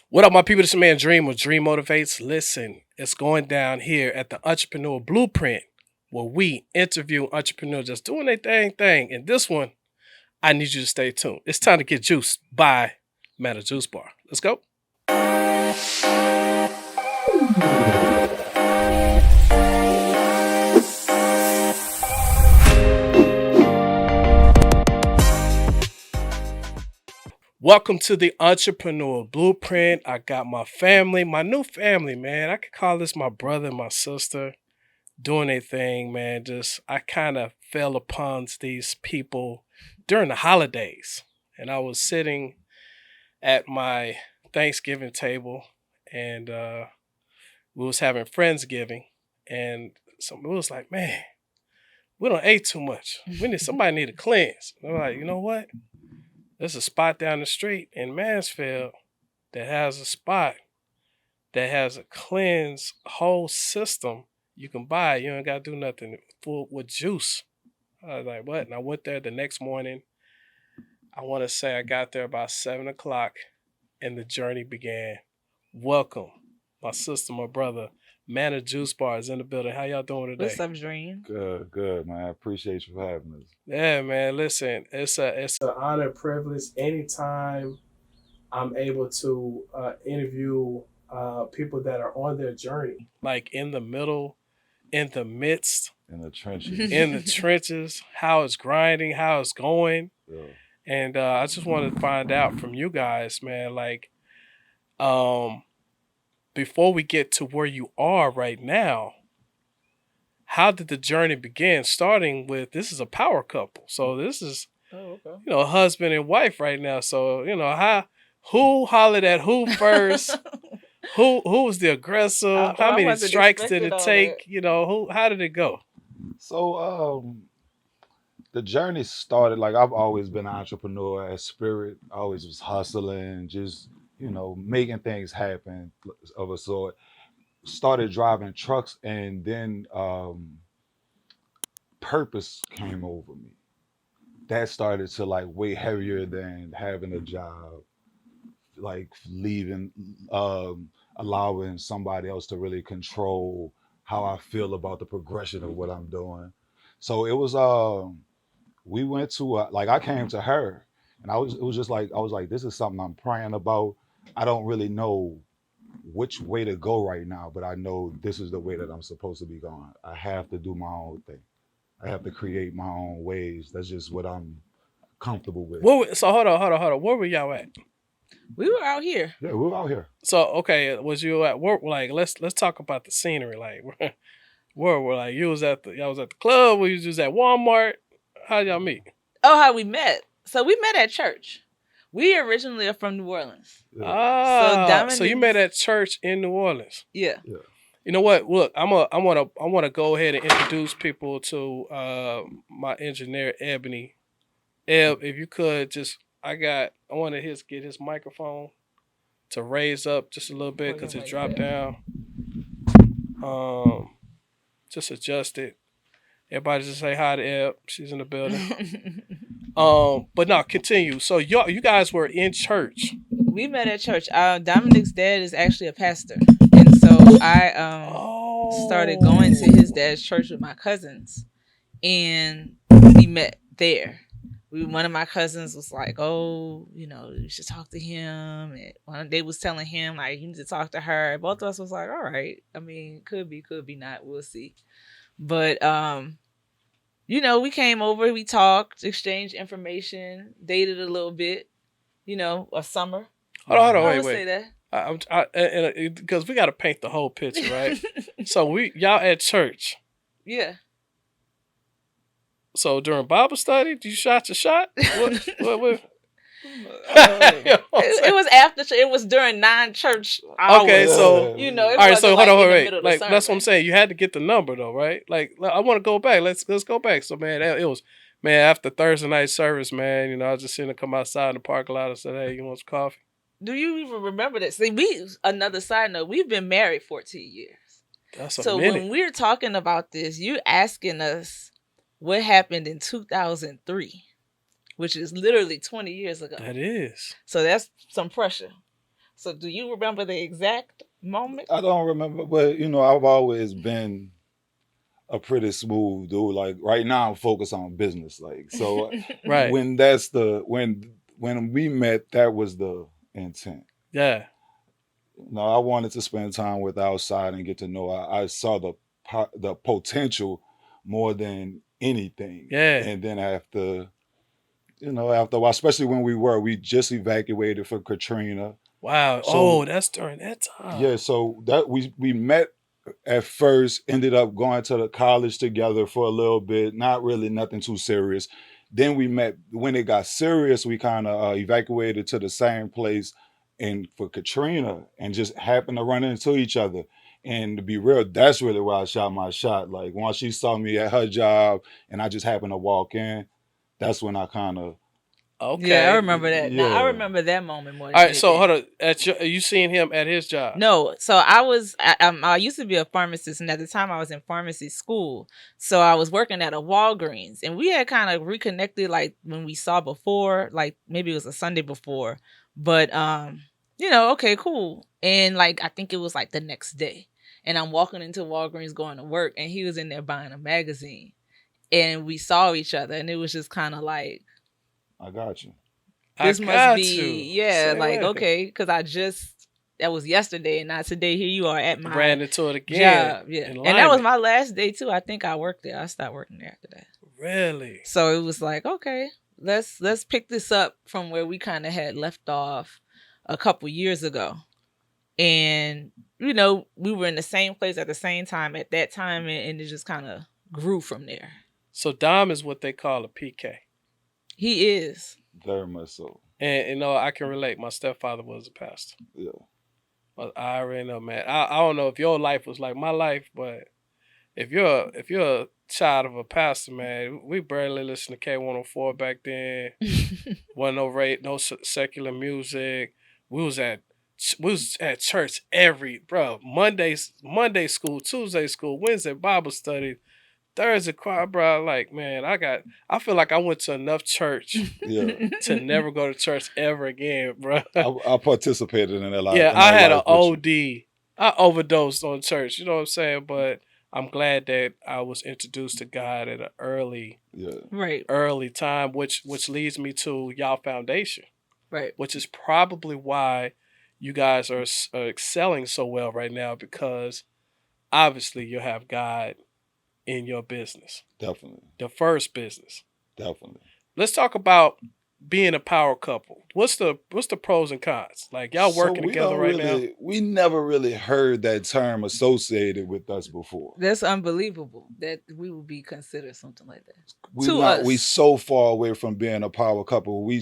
What up, my people? This is man Dream with Dream Motivates. Listen, it's going down here at the Entrepreneur Blueprint where we interview entrepreneurs just doing their thing. And this one, I need you to stay tuned. It's time to get juiced by Manna Juice Bar. Let's go. Welcome to the Entrepreneur Blueprint. I got my family, my new family, man. I could call this my brother and my sister doing their thing, man. I kind of fell upon these people during the holidays. And I was sitting at my Thanksgiving table and we was having Friendsgiving. And somebody was like, man, we don't ate too much. Somebody need to cleanse. And I'm like, you know what? There's a spot down the street in Mansfield that has a spot that has a cleanse whole system you can buy. You ain't got to do nothing full with juice. I was like, what? And I went there the next morning. I want to say I got there about 7 o'clock and the journey began. Welcome, my sister, my brother. Manna Juice Bar is in the building. How y'all doing today? What's up, Dream? Good, man. I appreciate you for having us. Yeah, man. Listen, it's an honor and privilege anytime I'm able to interview people that are on their journey, like in the middle, in the midst, In the trenches. in the trenches, how it's grinding, how it's going. Yeah. And I just wanted to find out from you guys, man, like, before we get to where you are right now, how did the journey begin? Starting with, this is a power couple. So this is, husband and wife right now. So, who hollered at who first? who was the aggressor? How many strikes did it take? How did it go? So the journey started, like, I've always been an entrepreneur at spirit. I always was hustling, just, making things happen of a sort. Started driving trucks, and then purpose came over me. That started to, like, weigh heavier than having a job, like leaving, allowing somebody else to really control how I feel about the progression of what I'm doing. So it was, we went to, like, I came to her, and it was just like, I was like, this is something I'm praying about. I don't really know which way to go right now, but I know this is the way that I'm supposed to be going. I have to do my own thing. I have to create my own ways. That's just what I'm comfortable with. So hold on. Where were y'all at? We were out here. Yeah, we were out here. So okay, was you at work? Like, let's talk about the scenery. Like, where were, like, y'all was at the club? Or you was at Walmart? How y'all meet? Oh, how we met. So we met at church. We originally are from New Orleans. Yeah. So you met at church in New Orleans. Yeah. You know what? Look, I want to go ahead and introduce people to my engineer Ebony. Eb, if you could I want to get his microphone to raise up just a little bit because it dropped down. Just adjust it. Everybody just say hi to Eb. She's in the building. But no, continue. So you guys were in church. We met at church. Dominic's dad is actually a pastor, and so I started going to his dad's church with my cousins, and we met there. One of my cousins was like, "Oh, you should talk to him." And one day was telling him, like, you need to talk to her. Both of us was like, "All right." I mean, could be not. We'll see. But we came over, we talked, exchanged information, dated a little bit. A summer. Hold on, wait. Say that. Because we got to paint the whole picture, right? So y'all at church. Yeah. So during Bible study, did you shot your shot? What? It was after. It was during non-church hours. Okay, so all right. So hold on, wait. Like, that's what I'm saying. You had to get the number though, right? Like, I want to go back. Let's go back. So man, it was, man, after Thursday night service, man. I was just seeing her come outside in the parking lot and said, "Hey, you want some coffee?" Do you even remember that? See, another side note. We've been married 14 years. That's a minute. When we're talking about this, you're asking us what happened in 2003, which is literally 20 years ago. That is. So that's some pressure. So do you remember the exact moment? I don't remember, but I've always been a pretty smooth dude. Like right now, I'm focused on business. Like so, Right. when we met, that was the intent. Yeah. No, I wanted to spend time with outside and get to know. I saw the potential more than anything, Yeah. and then after a while, especially when we just evacuated for Katrina. Wow. So Oh, that's during that time. yeah, so that we met at first, ended up going to the college together for a little bit, not really nothing too serious. Then we met when it got serious. We kind of evacuated to the same place, and for Katrina, and just happened to run into each other. And to be real, that's really where I shot my shot. Like once she saw me at her job, and I just happened to walk in, that's when I kind of Yeah, I Okay. remember that. Now I yeah. remember that moment more than All right. So anything. hold on. You seen him at his job? No, so I used to be a pharmacist, and at the time I was in pharmacy school. So I was working at a Walgreens, and we had kind of reconnected like when we saw before, like maybe it was a Sunday before. But okay, cool. And like I think it was like the next day. And I'm walking into Walgreens going to work, and he was in there buying a magazine. And we saw each other, and it was just kind of like, I got you. I this must got you. be, yeah, Same like, way. okay, because that was yesterday, and not today. Here you are at my Ran into it again job. Yeah. in And that was Lyman. my last day too. I think I worked there. I stopped working there after that. Really? So it was like, okay, let's pick this up from where we kind of had left off a couple years ago. And we were in the same place at the same time at that time, and it just kind of grew from there. So Dom is what they call a PK. He is. Very much so. And I can relate. My stepfather was a pastor. Yeah. But I already know, man. I don't know if your life was like my life, but if you're a child of a pastor, man, we barely listened to K104 back then. Wasn't no secular music. We was at church Monday school, Tuesday school, Wednesday Bible study, Thursday choir, bro. Like, man, I feel like I went to enough church Yeah. to never go to church ever again, bro. I participated in that Yeah, in I that had an life with you. OD. I overdosed on church. You know what I'm saying? But I'm glad that I was introduced to God at an Yeah. Right. early time, which leads me to y'all foundation, Right. which is probably why you guys are excelling so well right now, because obviously you have God in your business, Definitely. the first business. Definitely. Let's talk about being a power couple. What's the pros and cons? Like y'all So working together right now? we never really heard that term associated with us before. That's unbelievable that we would be considered something like that. We Us. so far away from being a power couple. We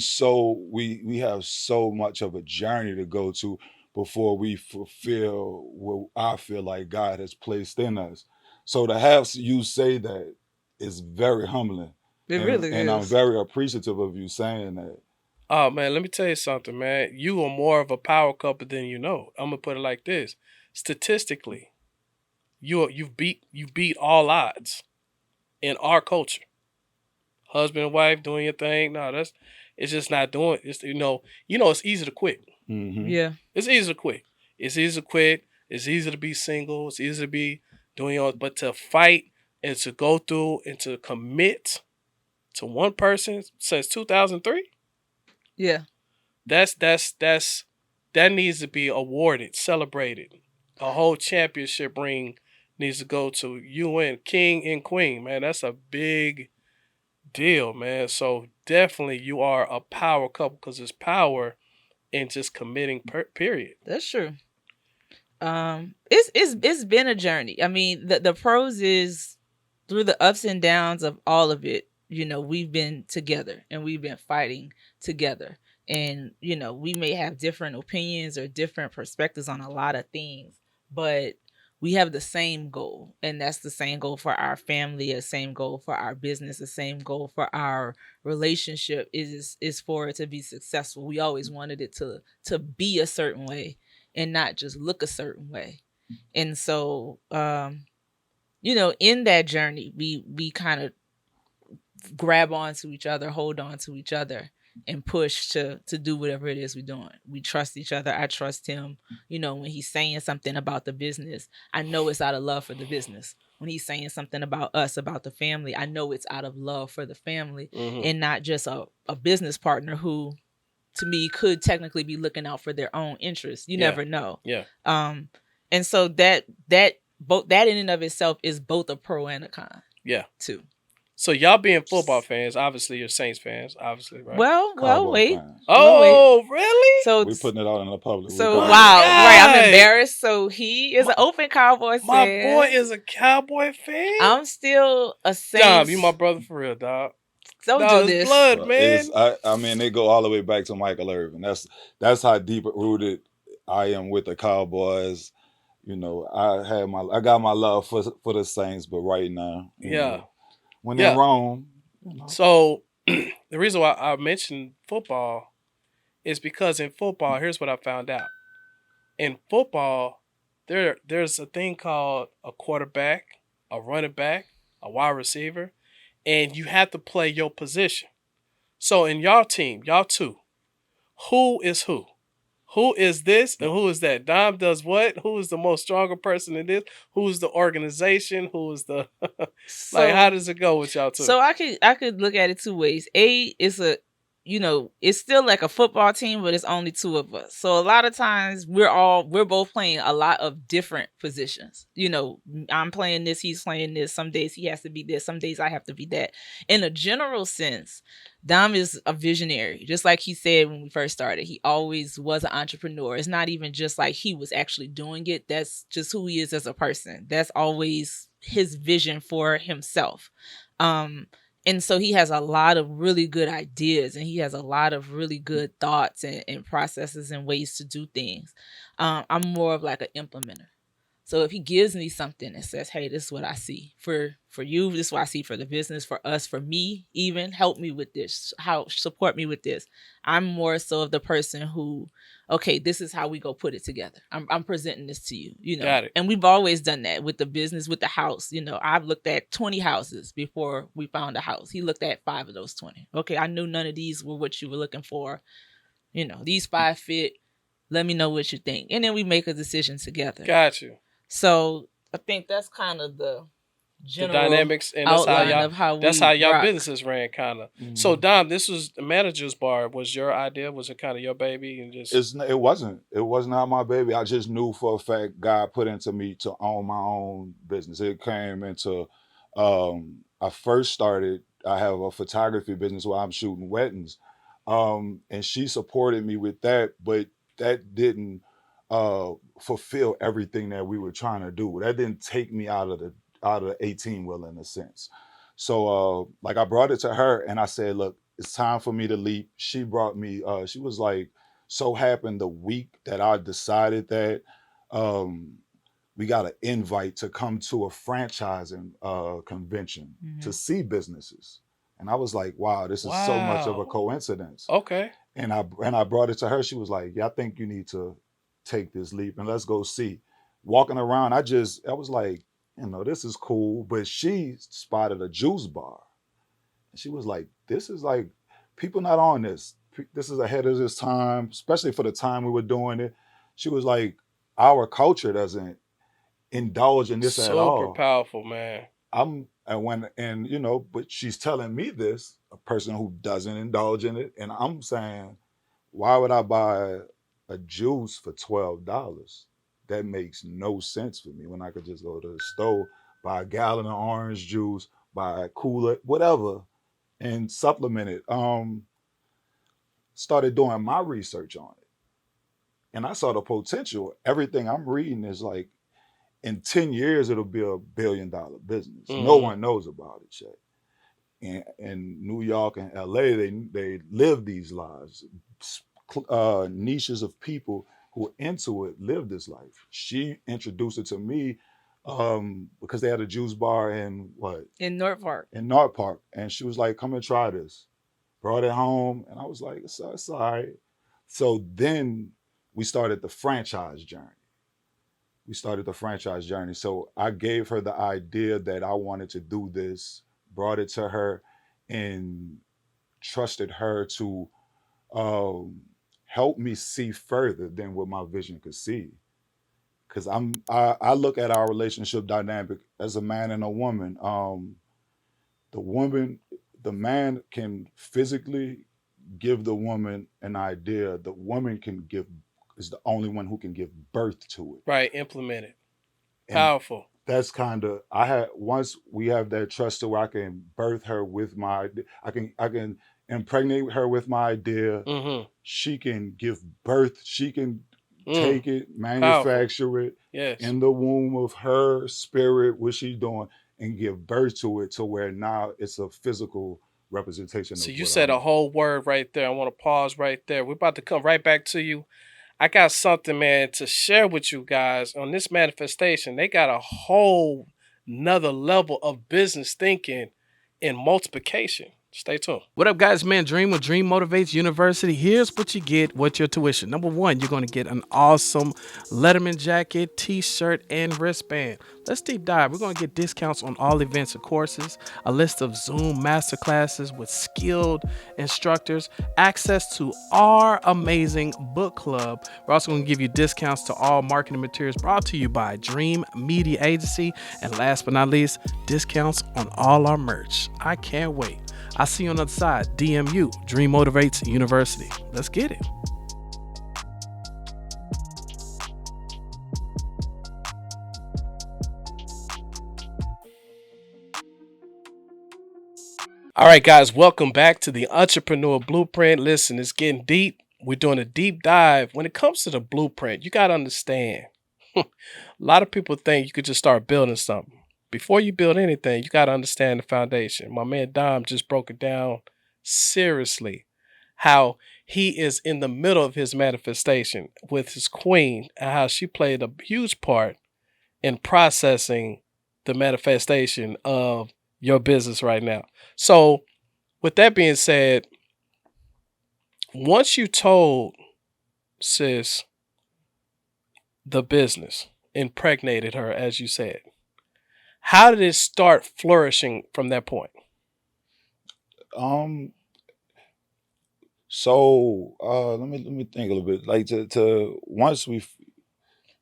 have so much of a journey to go to before we fulfill what I feel like God has placed in us. So to have you say that is very humbling. It really And I'm is. very appreciative of you saying that. Oh man, let me tell you something, man. You are more of a power couple than you know. I'm gonna put it like this: statistically, you beat all odds in our culture. Husband and wife doing your thing. No, it's just not doing. It's it's easy to quit. Mm-hmm. Yeah. It's easy to quit. It's easy to quit. It's easy to be single. It's easy to be doing your, but to fight and to go through and to commit to one person since 2003. Yeah. That needs to be awarded, celebrated. A whole championship ring needs to go to you and King and Queen, man. That's a big deal, man. So definitely you are a power couple, because there's power in just committing. Period. That's true. It's been a journey. I mean, the pros is through the ups and downs of all of it, we've been together and we've been fighting together. And, we may have different opinions or different perspectives on a lot of things, but we have the same goal. And that's the same goal for our family, the same goal for our business, the same goal for our relationship is for it to be successful. We always wanted it to be a certain way and not just look a certain way. And so, in that journey, we kind of grab onto each other, hold on to each other. and push to do whatever it is we're doing. We trust each other. I trust him. When he's saying something about the business, I know it's out of love for the business. When he's saying something about us, about the family, I know it's out of love for the family, and not just a business partner who, to me, could technically be looking out for their own interests. You never know. Yeah. And so that both that in and of itself is both a pro and a con. Yeah. Too. So y'all being football fans, obviously you're Saints fans, obviously, right? Well, Cowboy wait. fans. Oh, really? So We putting it out in the public. So My wow, right? I'm God. embarrassed. So he is an open Cowboys My fan. boy is a Cowboy fan. I'm still a Saints. Dom, you my brother for real, dog. Don't No, do it's this. blood, man. I mean, they go all the way back to Michael Irvin. That's how deep rooted I am with the Cowboys. I got my love for the Saints, but right now, when in Rome. So the reason why I mentioned football is because in football, here's what I found out. In football, there's a thing called a quarterback, a running back, a wide receiver, and you have to play your position. So in y'all team, y'all two, who is who? Who is this and who is that? Dom does what? Who is the most stronger person in this? Who is the organization? Who is the how does it go with y'all two? So I could look at it two ways. Is it's still like a football team, but it's only two of us. So a lot of times we're both playing a lot of different positions. I'm playing this, he's playing this. Some days he has to be this, some days I have to be that. In a general sense, Dom is a visionary. Just like he said when we first started, he always was an entrepreneur. It's not even just like he was actually doing it. That's just who he is as a person. That's always his vision for himself. And so he has a lot of really good ideas, and he has a lot of really good thoughts and processes and ways to do things. I'm more of like an implementer. So if he gives me something and says, hey, this is what I see for you, this is what I see for the business, for us, for me, even help me with this, support me with this. I'm more so of the person who, okay, this is how we go put it together. I'm presenting this to you, Got it. And we've always done that with the business, with the house. I've looked at 20 houses before we found a house. He looked at 5 of those 20. Okay, I knew none of these were what you were looking for. These 5 fit. Let me know what you think. And then we make a decision together. Got you. So I think that's kind of the general dynamics, and that's how y'all businesses ran, kind of. Mm-hmm. So Dom, this was the Manna Juice Bar. Was your idea? Was it kind of your baby? And it wasn't not my baby. I just knew for a fact God put into me to own my own business. It came into I first started. I have a photography business where I'm shooting weddings, and she supported me with that, but that didn't fulfill everything that we were trying to do. That didn't take me out of the 18 wheel in a sense. So I brought it to her and I said, look, it's time for me to leap. She brought me, she was like, so happened the week that I decided that we got an invite to come to a franchising convention to see businesses. And I was like, wow, this is so much of a coincidence. Okay. And I brought it to her. She was like, yeah, I think you need to take this leap and let's go see. Walking around, I was like, this is cool. But she spotted a juice bar. And she was like, this is like, people not on this. This is ahead of this time, especially for the time we were doing it. She was like, our culture doesn't indulge in this at all. Super powerful, man. But she's telling me this, a person who doesn't indulge in it. And I'm saying, why would I buy a juice for $12? That makes no sense for me when I could just go to the store, buy a gallon of orange juice, buy a cooler, whatever, and supplement it. Started doing my research on it. And I saw the potential. Everything I'm reading is like, in 10 years, it'll be $1 billion business. Mm-hmm. No one knows about it yet. In New York and LA, they live these lives. Niches of people who are into it live this life. She introduced it to me because they had a juice bar in North Park. In North Park. And she was like, come and try this. Brought it home. And I was like, it's all right. So then we started the franchise journey. So I gave her the idea that I wanted to do this, brought it to her, and trusted her to um, helped me see further than what my vision could see. Because I look at our relationship dynamic as a man and a woman. The woman, the man can physically give the woman an idea. The woman can give is the only one who can give birth to it. Right, implement it. And Powerful. that's kind of I had once we have that trust to where I can birth her with my I can impregnate her with my idea. Mm-hmm. She can give birth. She can Mm. take it, Powerful. manufacture it Yes. in the womb of her spirit, what she's doing, and give birth to it to where now it's a physical representation So of you what said a I'm. whole word right there. I want to pause right there. We're about to come right back to you. I got something, man, to share with you guys on this manifestation. They got a whole another level of business thinking in multiplication. Stay tuned. What up, guys? Man, Dream with Dream Motivates University. Here's what you get with your tuition. Number one, you're going to get an awesome Letterman jacket, t-shirt, and wristband. Let's deep dive. We're going to get discounts on all events and courses, a list of Zoom masterclasses with skilled instructors, access to our amazing book club. We're also going to give you discounts to all marketing materials brought to you by Dream Media Agency. And last but not least, discounts on all our merch. I can't wait. I'll see you on the other side. DMU, Dream Motivates University. Let's get it. All right, guys, welcome back to the Entrepreneur Blueprint. Listen, it's getting deep. We're doing a deep dive. When it comes to the blueprint, you got to understand. A lot of people think you could just start building something. Before you build anything, you got to understand the foundation. My man Dom just broke it down seriously how he is in the middle of his manifestation with his queen and how she played a huge part in processing the manifestation of your business right now. So, with that being said, once you told sis the business, impregnated her, as you said, how did it start flourishing from that point? Um. So let me think a little bit. Like to once we.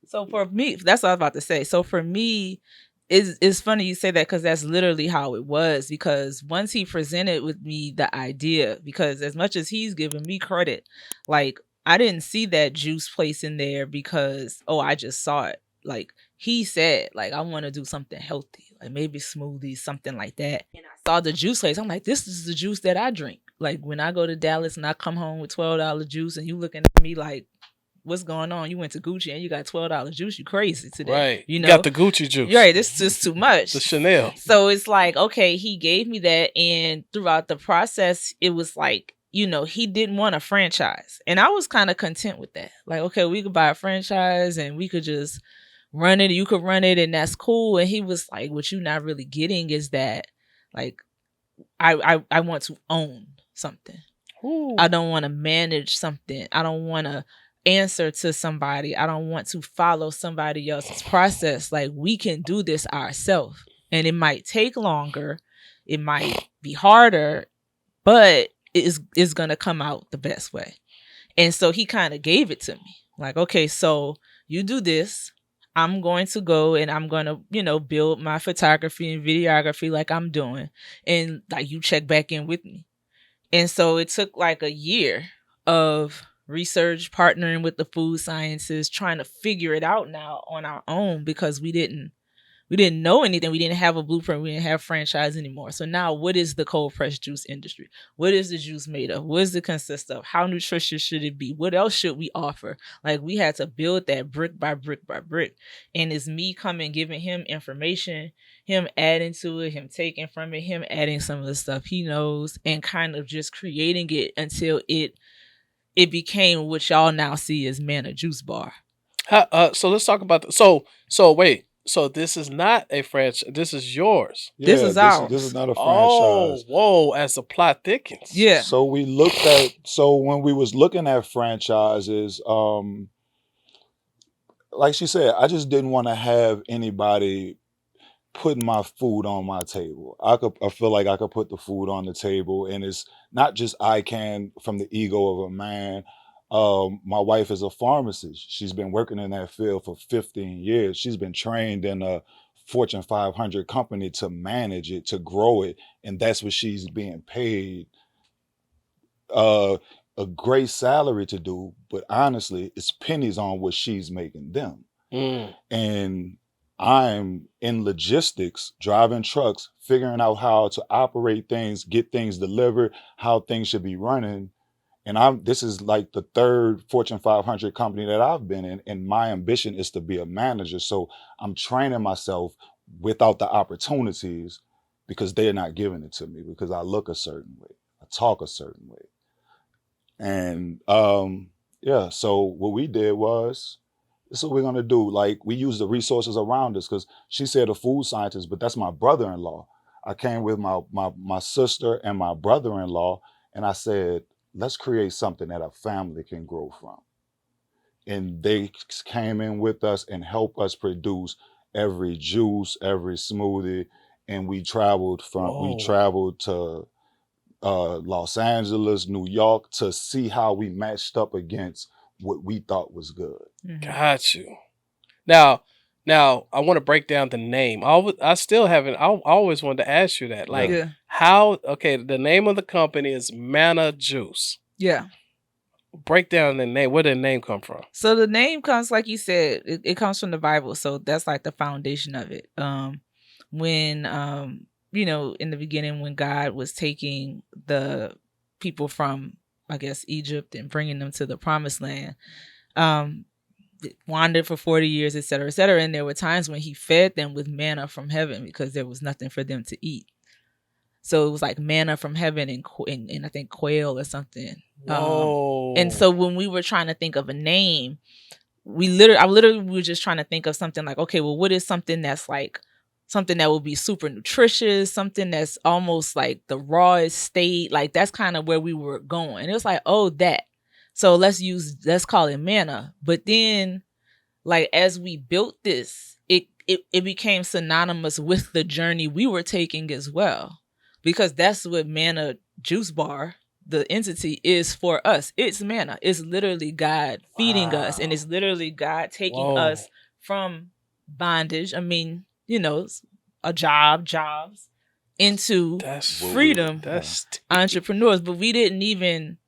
So for me, that's what I was about to say. So for me, it's funny you say that because that's literally how it was. Because once he presented with me the idea, because as much as he's giving me credit, like I didn't see that juice place in there because I just saw it. Like he said, like I want to do something healthy, like maybe smoothies, something like that. And I saw the juice place. I'm like, this is the juice that I drink. Like when I go to Dallas and I come home with $12 juice, and you looking at me like, what's going on? You went to Gucci and you got $12 juice. You crazy today. Right. You know? Got the Gucci juice. Right. This is just too much. The Chanel. So it's like, okay, he gave me that. And throughout the process, it was like, he didn't want a franchise. And I was kind of content with that. Like, okay, we could buy a franchise and we could just run it. You could run it and that's cool. And he was like, what you're not really getting is that, like, I want to own something. Ooh. I don't want to manage something. I don't want to answer to somebody. I don't want to follow somebody else's process. Like we can do this ourselves, and it might take longer, it might be harder, but it's gonna come out the best way. And so he kind of gave it to me, like, okay, so you do this, I'm going to go and I'm going to build my photography and videography like I'm doing, and like you check back in with me. And so it took like a year of research, partnering with the food sciences, trying to figure it out now on our own because we didn't know anything. We didn't have a blueprint. We didn't have franchise anymore. So now what is the cold pressed juice industry? What is the juice made of? What does it consist of? How nutritious should it be? What else should we offer? Like we had to build that brick by brick by brick. And it's me coming, giving him information, him adding to it, him taking from it, him adding some of the stuff he knows, and kind of just creating it until it became what y'all now see as Manna Juice Bar. So let's talk about so wait. So this is not a franchise. This is yours. Yeah, this is ours. This is not a Oh, franchise. whoa! As the plot thickens. Yeah. So we looked at. So when we was looking at franchises, like she said, I just didn't want to have anybody putting my food on my table. I feel like I could put the food on the table, and it's not just I can from the ego of a man. My wife is a pharmacist. She's been working in that field for 15 years. She's been trained in a Fortune 500 company to manage it, to grow it, and that's what she's being paid uh, a great salary to do. But honestly, it's pennies on what she's making them. Mm. And I'm in logistics, driving trucks, figuring out how to operate things, get things delivered, how things should be running. And this is like the third Fortune 500 company that I've been in, and my ambition is to be a manager. So I'm training myself without the opportunities because they're not giving it to me, because I look a certain way, I talk a certain way. And yeah, so what we did was, this is what we're gonna do. Like, we use the resources around us, because she said a food scientist, but that's my brother-in-law. I came with my sister and my brother-in-law, and I said, let's create something that a family can grow from. And they came in with us and helped us produce every juice, every smoothie. And we Whoa. traveled to Los Angeles, New York, to see how we matched up against what we thought was good. Got you. Now, I want to break down the name. I still haven't. I always wanted to ask you that. Like, Yeah. Yeah. how? Okay, the name of the company is Manna Juice. Yeah. Break down the name. Where did the name come from? So the name comes, like you said, it comes from the Bible. So that's like the foundation of it. When in the beginning, when God was taking the people from, I guess, Egypt and bringing them to the promised land, wandered for 40 years, et cetera, et cetera. And there were times when he fed them with manna from heaven because there was nothing for them to eat. So it was like manna from heaven and I think quail or something. Whoa. And so when we were trying to think of a name, we were just trying to think of something like, okay, well, what is something that's like something that will be super nutritious, something that's almost like the rawest state. Like, that's kind of where we were going. It was like, oh, that. So let's call it manna. But then, like, as we built this, it became synonymous with the journey we were taking as well. Because that's what Manna Juice Bar, the entity, is for us. It's manna. It's literally God feeding us. And it's literally God taking us from bondage. I mean, jobs into freedom, entrepreneurs. But we didn't even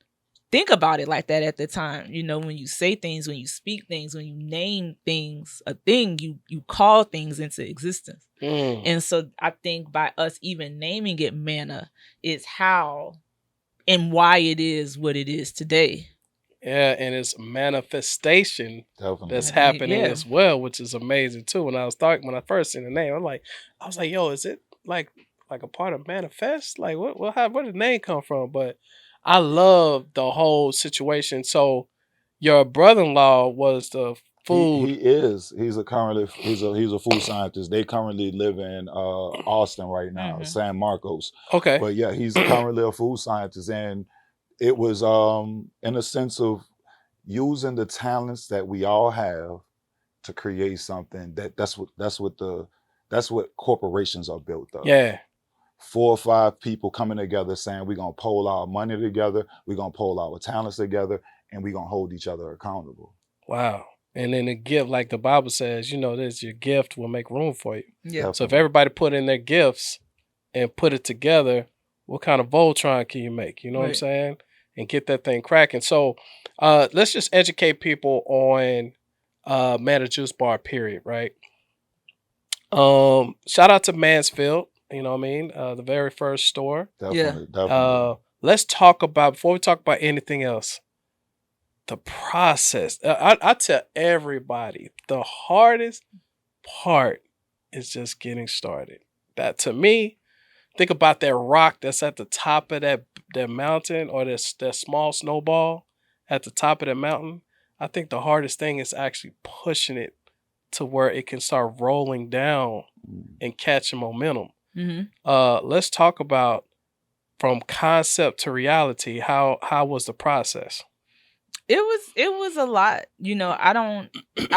think about it like that at the time. When you say things, when you speak things, when you name things, a thing, you call things into existence. And so I think by us even naming it manna is how and why it is what it is today. Yeah, and it's manifestation that's happening as well, which is amazing too. When I first seen the name, I was like, yo, is it like a part of manifest? Like, where did the name come from? But I love the whole situation. So your brother-in-law was the food. He is. He's a food scientist. They currently live in Austin right now, San Marcos. Okay. But yeah, he's currently a food scientist, and it was in a sense of using the talents that we all have to create something that's what corporations are built of. Yeah. 4 or 5 people coming together saying, we're gonna pull our money together, we're gonna pull our talents together, and we're gonna hold each other accountable. Wow. And then the gift, like the Bible says, there's your gift will make room for you. Yeah. Definitely. So if everybody put in their gifts and put it together, what kind of Voltron can you make? You know what I'm saying? And get that thing cracking. So let's just educate people on Manna Juice Bar, period, right? Shout out to Mansfield, you know what I mean? The very first store. Definitely. Let's talk about, before we talk about anything else, the process. I tell everybody, the hardest part is just getting started. That, to me, think about that rock that's at the top of that mountain, or that small snowball at the top of the mountain. I think the hardest thing is actually pushing it to where it can start rolling down and catching momentum. Let's talk about, from concept to reality, how was the process? It was a lot. I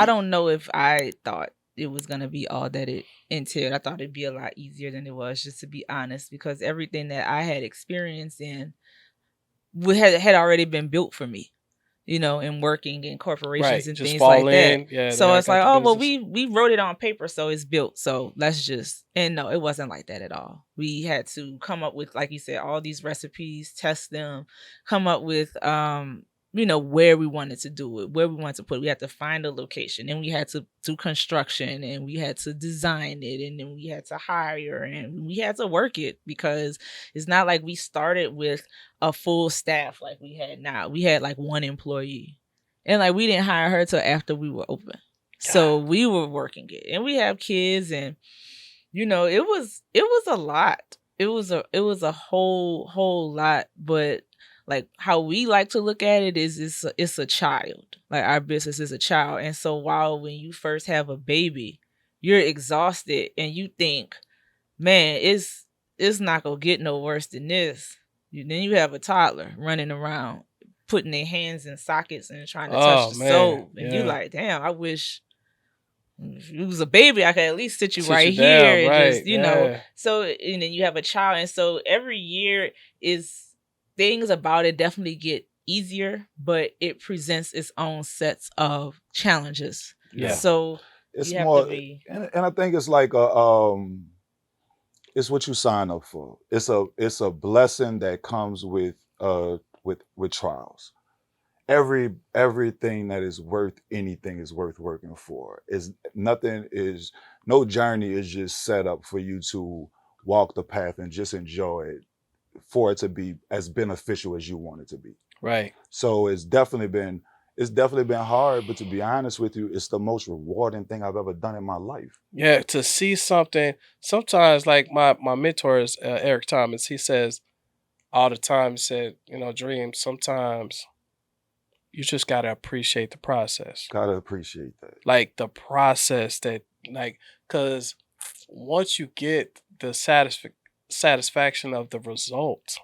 don't know if I thought it was gonna be all that it entailed. I thought it'd be a lot easier than it was, just to be honest, because everything that I had experienced in had already been built for me, in working in corporations Right. and Just things like fall that. in. Yeah, So I it's got like, the oh well, business. we wrote it on paper, so it's built. So let's just, and no, it wasn't like that at all. We had to come up with, like you said, all these recipes, test them, come up with where we wanted to do it, where we wanted to put it. We had to find a location, and we had to do construction, and we had to design it, and then we had to hire, and we had to work it, because it's not like we started with a full staff like we had now. We had like one employee, and like we didn't hire her till after we were open. So we were working it, and we have kids, and it was a lot. It was a whole lot. But like how we like to look at it is, it's a child. Like our business is a child. And so while when you first have a baby, you're exhausted and you think, man, it's not gonna get no worse than this. Then you have a toddler running around putting their hands in sockets and trying to touch Oh the man. stove, and you Yeah. like, damn, I wish if you was a baby, I could at least sit you Sit right you here down. and Right. just, Yeah. So, and then you have a child, and so every year is, things about it definitely get easier, but it presents its own sets of challenges. Yeah. So It's you have to more, be. and I think it's like it's what you sign up for. It's a blessing that comes with trials. Everything that is worth anything is worth working for. Is nothing is no journey is just set up for you to walk the path and just enjoy it, for it to be as beneficial as you want it to be. Right. So it's definitely been hard, but to be honest with you, it's the most rewarding thing I've ever done in my life. Yeah. To see something. Sometimes, like my mentor is Eric Thomas. He says all the time. He said, Dream. Sometimes you just gotta appreciate the process. Gotta appreciate that. Like the process that, like, because once you get the satisfaction of the result,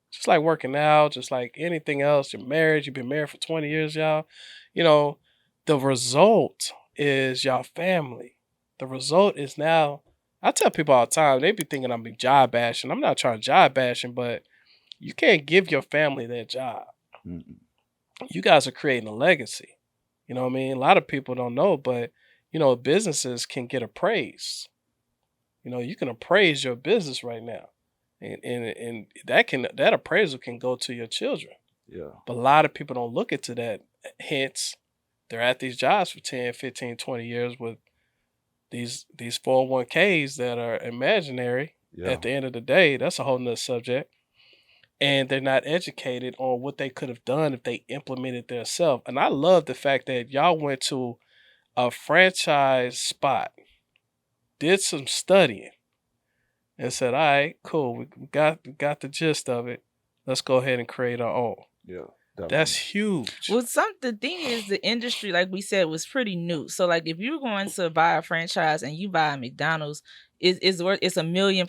just like working out, just like anything else, you're married, you've been married for 20 years, y'all. You know, the result is y'all family. The result is now, I tell people all the time, they be thinking I'm be job bashing. I'm not trying to job bashing, but you can't give your family that job. Mm-mm. You guys are creating a legacy. You know what I mean? A lot of people don't know, but businesses can get appraised. You can appraise your business right now. And that appraisal can go to your children. Yeah. But a lot of people don't look into that. Hence, they're at these jobs for 10, 15, 20 years with these 401ks that are imaginary. Yeah. At the end of the day, that's a whole nother subject. And they're not educated on what they could have done if they implemented themselves. And I love the fact that y'all went to a franchise spot, did some studying, and said, "All right, cool, we got the gist of it. Let's go ahead and create our own." Yeah. That's Definitely. huge. Well, the thing is, the industry, like we said, was pretty new. So, like, if you're going to buy a franchise and you buy a McDonald's, it's $1 million+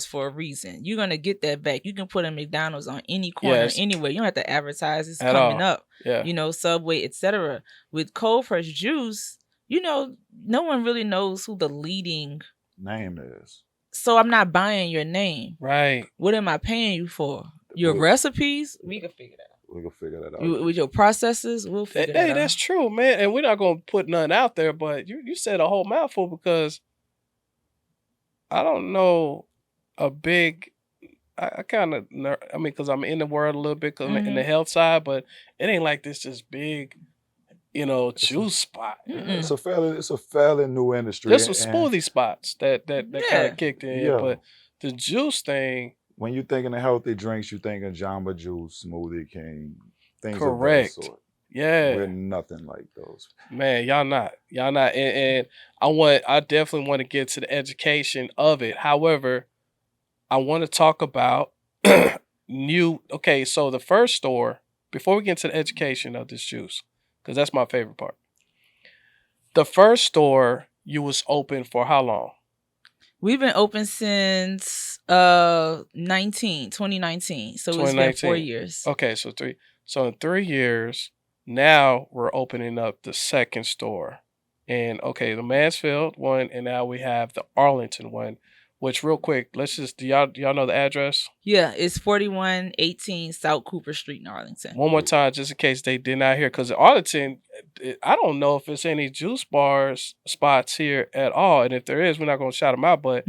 for a reason. You're gonna get that back. You can put a McDonald's on any corner, Yes, anywhere. You don't have to advertise. It's at coming all. up. Yeah. Subway, etc. With cold press juice, no one really knows who the leading. Name is. So I'm not buying your name. Right. What am I paying you for? Your recipes? We can figure that out. We can figure that out. With your processes, we'll figure that Hey, out. that's true, man. And we're not gonna put nothing out there, but you said a whole mouthful, because I don't know a big. I kind of, I mean, because I'm in the world a little bit, 'cause I'm in the health side, but it ain't like this just big, juice spot. It's a fairly new industry. There's some and smoothie spots that kind Yeah. of kicked in, Yeah. but the juice thing, when you thinking of healthy drinks, you thinking Jamba Juice, Smoothie King, things correct. of that sort. Yeah, We're nothing like those. man, y'all not, and I definitely want to get to the education of it. However, I want to talk about Okay, so the first store, before we get into the education of this juice, because that's my favorite part. The first store, you was open for how long? We've been open since 2019. So it's been 4 years. Okay, so in 3 years, now we're opening up the second store. And okay, the Mansfield one, and now we have the Arlington one. Which, real quick, let's just do y'all know the address? Yeah, it's 4118 South Cooper Street in Arlington. One more time, just in case they did not hear, because Arlington, I don't know if it's any juice bars spots here at all, and if there is, we're not gonna shout them out. But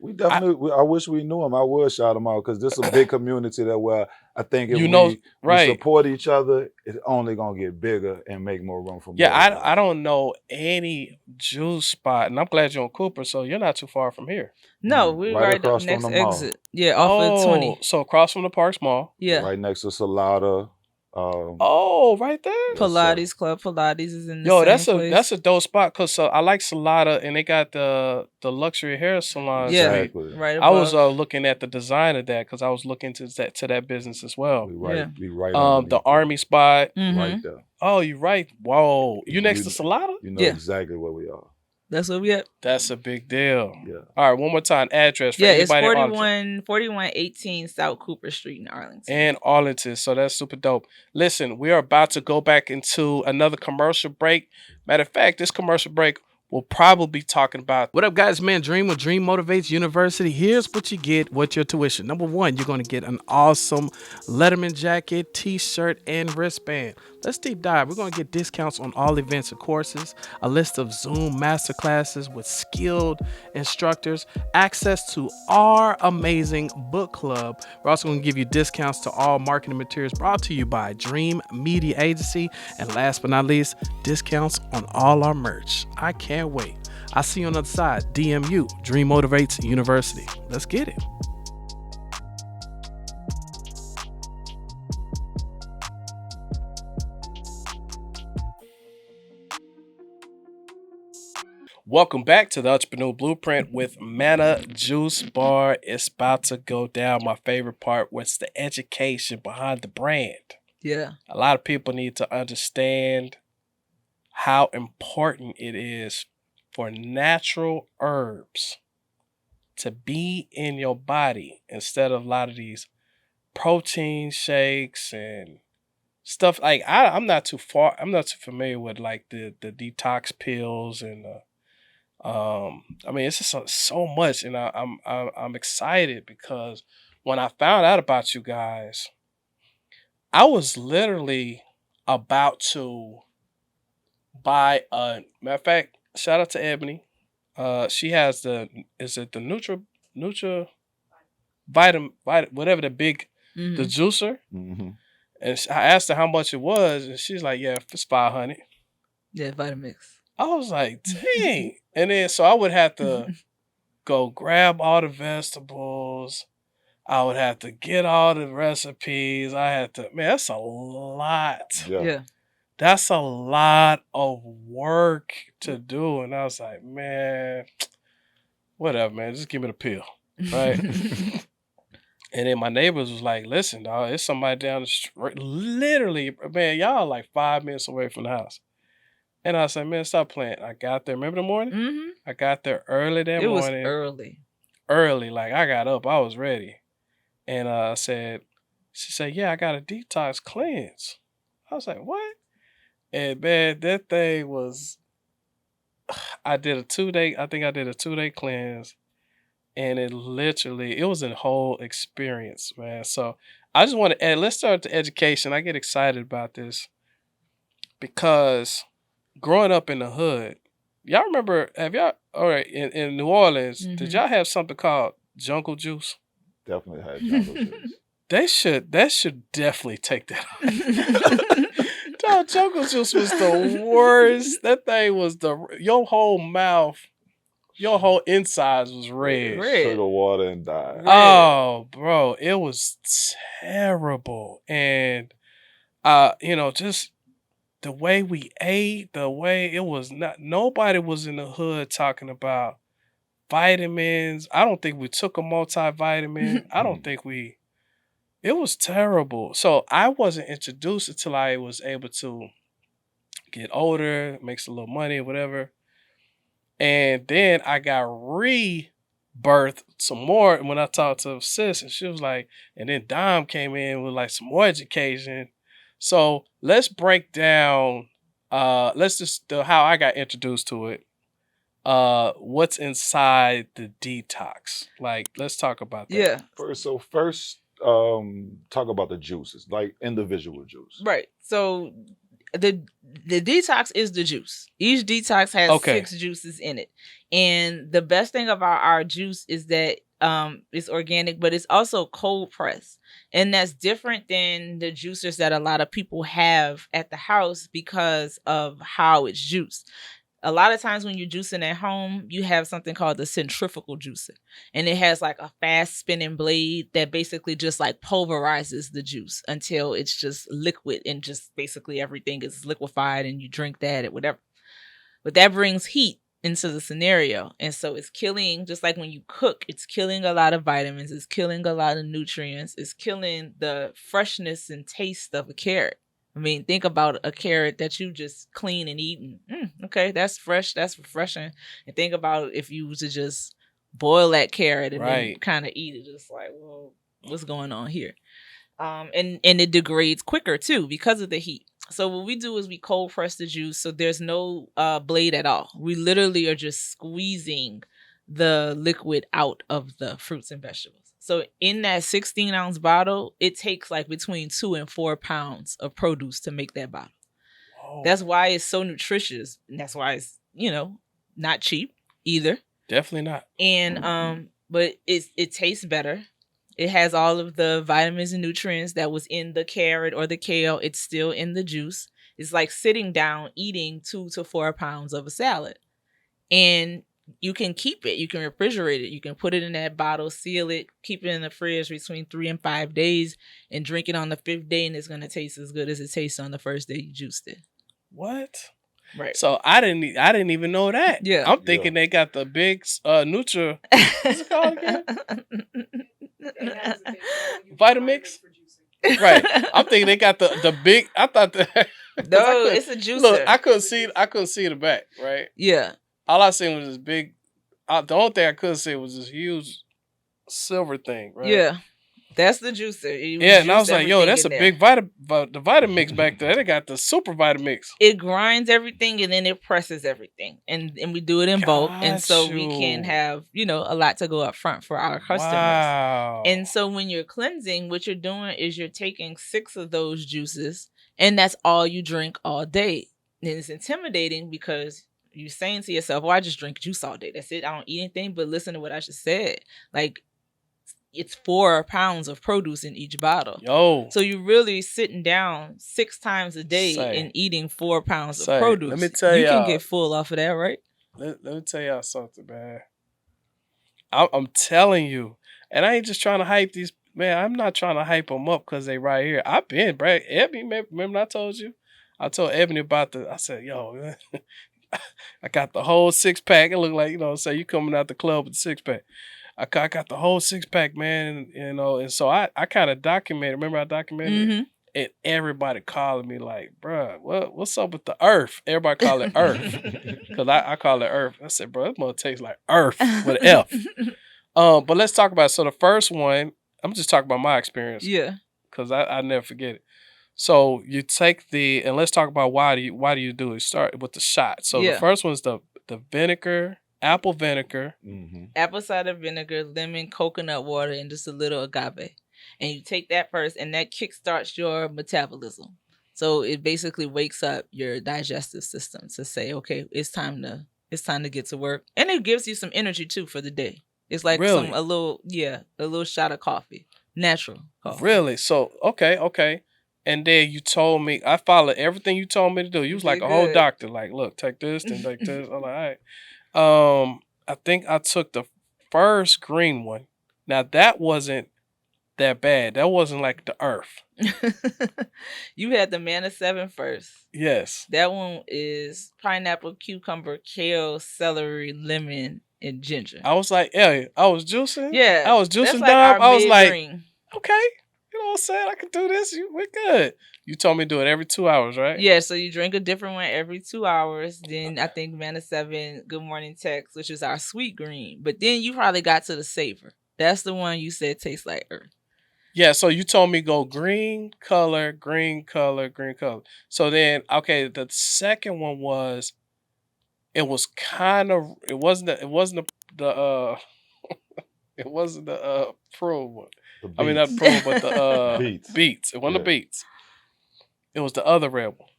We definitely. I wish we knew him. I would shout him out because this is a big community that where I think if you know, we right? support each other, it's only gonna get bigger and make more room for more. Yeah, of us. I don't know any juice spot, and I'm glad you're on Cooper, so you're not too far from here. No, we're Right right, across from next the mall. exit. Yeah, off of 20. So across from the Parks Mall. Yeah. Right next to Salada. Oh, right there. Yes, Pilates sir. Club. Pilates is in the Yo, same place. that's a dope spot because I like Salada, and they got the luxury hair salon. Yeah, suite. Exactly. right I was above. looking at the design of that because I was looking to that business as well. We right. Yeah. We right. The underneath it. Army spot. Right Mhm. there. Oh, you right. Whoa, you next to Salada? You know Yeah. exactly where we are. That's where we at. That's a big deal. Yeah. All right, one more time. Address for Yeah, it's anybody in Arlington. 4118 South Cooper Street in Arlington. And Arlington. So that's super dope. Listen, we are about to go back into another commercial break. Matter of fact, this commercial break we'll probably be talking about. What up, guys? Man, Dream with Dream Motivates University. Here's what you get with your tuition. Number one, you're going to get an awesome Letterman jacket, t-shirt, and wristband. Let's deep dive. We're going to get discounts on all events and courses, a list of Zoom masterclasses with skilled instructors, access to our amazing book club. We're also going to give you discounts to all marketing materials brought to you by Dream Media Agency. And last but not least, discounts on all our merch. I can't wait. I'll see you on the other side. DMU, Dream Motivates University. Let's get it. Welcome back to the Entrepreneur Blueprint with Manna Juice Bar. It's about to go down. My favorite part was the education behind the brand. Yeah. A lot of people need to understand how important it is for natural herbs to be in your body instead of a lot of these protein shakes and stuff. Like I'm not too familiar with like the detox pills and I mean, it's just so much, and I'm excited because when I found out about you guys, I was literally about to buy a matter of fact. Shout out to Ebony. She has the Nutra vitamin whatever the big the juicer, Mm-hmm. and I asked her how much it was, and she's like, "Yeah, it's 500." Yeah, Vitamix. I was like, "Dang!" And then so I would have to go grab all the vegetables. I would have to get all the recipes. I had to, man, that's a lot. Yeah. That's a lot of work to do. And I was like, man, whatever, man. Just give me the pill. Right. And then my neighbors was like, listen, dog, it's somebody down the street. Literally, man, y'all like 5 minutes away from the house. And I said, man, stop playing. I got there. Remember the morning? Mm-hmm. I got there early that It was morning. early. Early. Like I got up. I was ready. And she said, yeah, I got a detox cleanse. I was like, what? And man, that thing was, I think I did a 2-day cleanse. And it was a whole experience, man. So I just want to add, let's start the education. I get excited about this because growing up in the hood, y'all remember, all right, in New Orleans, did y'all have something called jungle juice? Definitely had jungle juice. That should definitely take that out. Dog, jungle juice was the worst. That thing was your whole mouth, your whole insides was red. Sugar water and dye. Red. Oh, bro, it was terrible. And just the way we ate, the way it was nobody was in the hood talking about vitamins. I don't think we took a multivitamin. I don't think it was terrible. So I wasn't introduced until I was able to get older, make some little money, whatever. And then I got rebirthed some more when I talked to sis, and she was like, and then Dom came in with like some more education. So let's break down let's just how I got introduced to it. What's inside the detox? Like, let's talk about that. Yeah. First, talk about the juices, like individual juice. Right. So the the detox is the juice. Each detox has Okay. 6 juices in it. And the best thing about our juice is that it's organic, but it's also cold pressed. And that's different than the juicers that a lot of people have at the house because of how it's juiced. A lot of times when you're juicing at home, you have something called the centrifugal juicer. And it has like a fast spinning blade that basically just like pulverizes the juice until it's just liquid and just basically everything is liquefied and you drink that or whatever. But that brings heat into the scenario. And so it's killing, just like when you cook, it's killing a lot of vitamins, it's killing a lot of nutrients, it's killing the freshness and taste of a carrot. I mean, think about a carrot that you just clean and eaten. Okay, that's fresh, that's refreshing. And think about if you was to just boil that carrot and then kind of eat it, just like, well, what's going on here? And it degrades quicker too because of the heat. So what we do is we cold press the juice, so there's no blade at all. We literally are just squeezing the liquid out of the fruits and vegetables. So in that 16-ounce bottle, it takes like between 2 and 4 pounds of produce to make that bottle. Whoa. That's why it's so nutritious, and that's why it's not cheap either. Definitely not. And but it tastes better. It has all of the vitamins and nutrients that was in the carrot or the kale. It's still in the juice. It's like sitting down eating 2 to 4 pounds of a salad. And you can keep it. You can refrigerate it. You can put it in that bottle, seal it, keep it in the fridge between 3 and 5 days, and drink it on the 5th day, and it's going to taste as good as it tastes on the first day you juiced it. What? Right. So I didn't even know that. Yeah. I'm thinking they got the big Nutra. What's it called again? Vitamix. Right. I'm thinking they got the big. I thought that. No, it's a juicer. Look, I couldn't see the back. Right. Yeah. All I seen was this big. The only thing I couldn't see was this huge silver thing. Right. Yeah. That's the juicer. Yeah, and I was like, yo, that's a big the Vitamix back there. They got the super Vitamix. It grinds everything and then it presses everything. And we do it in bulk. And so we can have, a lot to go up front for our customers. Wow. And so when you're cleansing, what you're doing is you're taking 6 of those juices and that's all you drink all day. And it's intimidating because you're saying to yourself, well, I just drink juice all day. That's it. I don't eat anything. But listen to what I just said. Like, it's 4 pounds of produce in each bottle. Yo. So you're really sitting down 6 times a day and eating 4 pounds of produce. Let me tell you. You can get full off of that, right? Let me tell y'all something, man. I'm telling you. And I ain't just trying to hype these. Man, I'm not trying to hype them up because they right here. I've been, Brad. Ebony, remember I told you? I told Ebony about I said, yo, I got the whole 6-pack. It looked like, say you coming out the club with the 6-pack. I got the whole 6-pack, man, and so I kind of documented. Remember I documented Mm-hmm. it? And everybody calling me like, bruh, what's up with the earth? Everybody call it earth. Because I call it earth. I said, bro, this mother tastes like earth with an F. But let's talk about it. So the first one, I'm just talking about my experience. Yeah. Because I never forget it. So you take and let's talk about why do you do it. Start with the shot. So the first one's the vinegar. Apple vinegar. Mm-hmm. Apple cider vinegar, lemon, coconut water, and just a little agave. And you take that first, and that kickstarts your metabolism. So it basically wakes up your digestive system to say, okay, it's time to get to work. And it gives you some energy too for the day. It's like really? a little shot of coffee. Natural coffee. Really? So okay. And then you told me I followed everything you told me to do. You was like a whole doctor. Like, look, take this, then take this. I'm like, all right. I think I took the first green one. Now that wasn't that bad. That wasn't like the earth. You had the Manna 7 first. Yes. That one is pineapple, cucumber, kale, celery, lemon, and ginger. I was like, yeah, I was juicing. Yeah. I was juicing, Dom. I was like, green. Okay. You know what I'm saying? I can do this. We're good. You told me to do it every 2 hours, right? Yeah, so you drink a different one every 2 hours. Then I think Manna 7, Good Morning Text, which is our sweet green. But then you probably got to the savor. That's the one you said tastes like earth. Yeah, so you told me go green color, green color, green color. So then, okay, the second one was it was kind of the it wasn't the prune one. The I mean not beats. prune, but the Beats. beets. It wasn't the Yeah. beets. It was the other red one.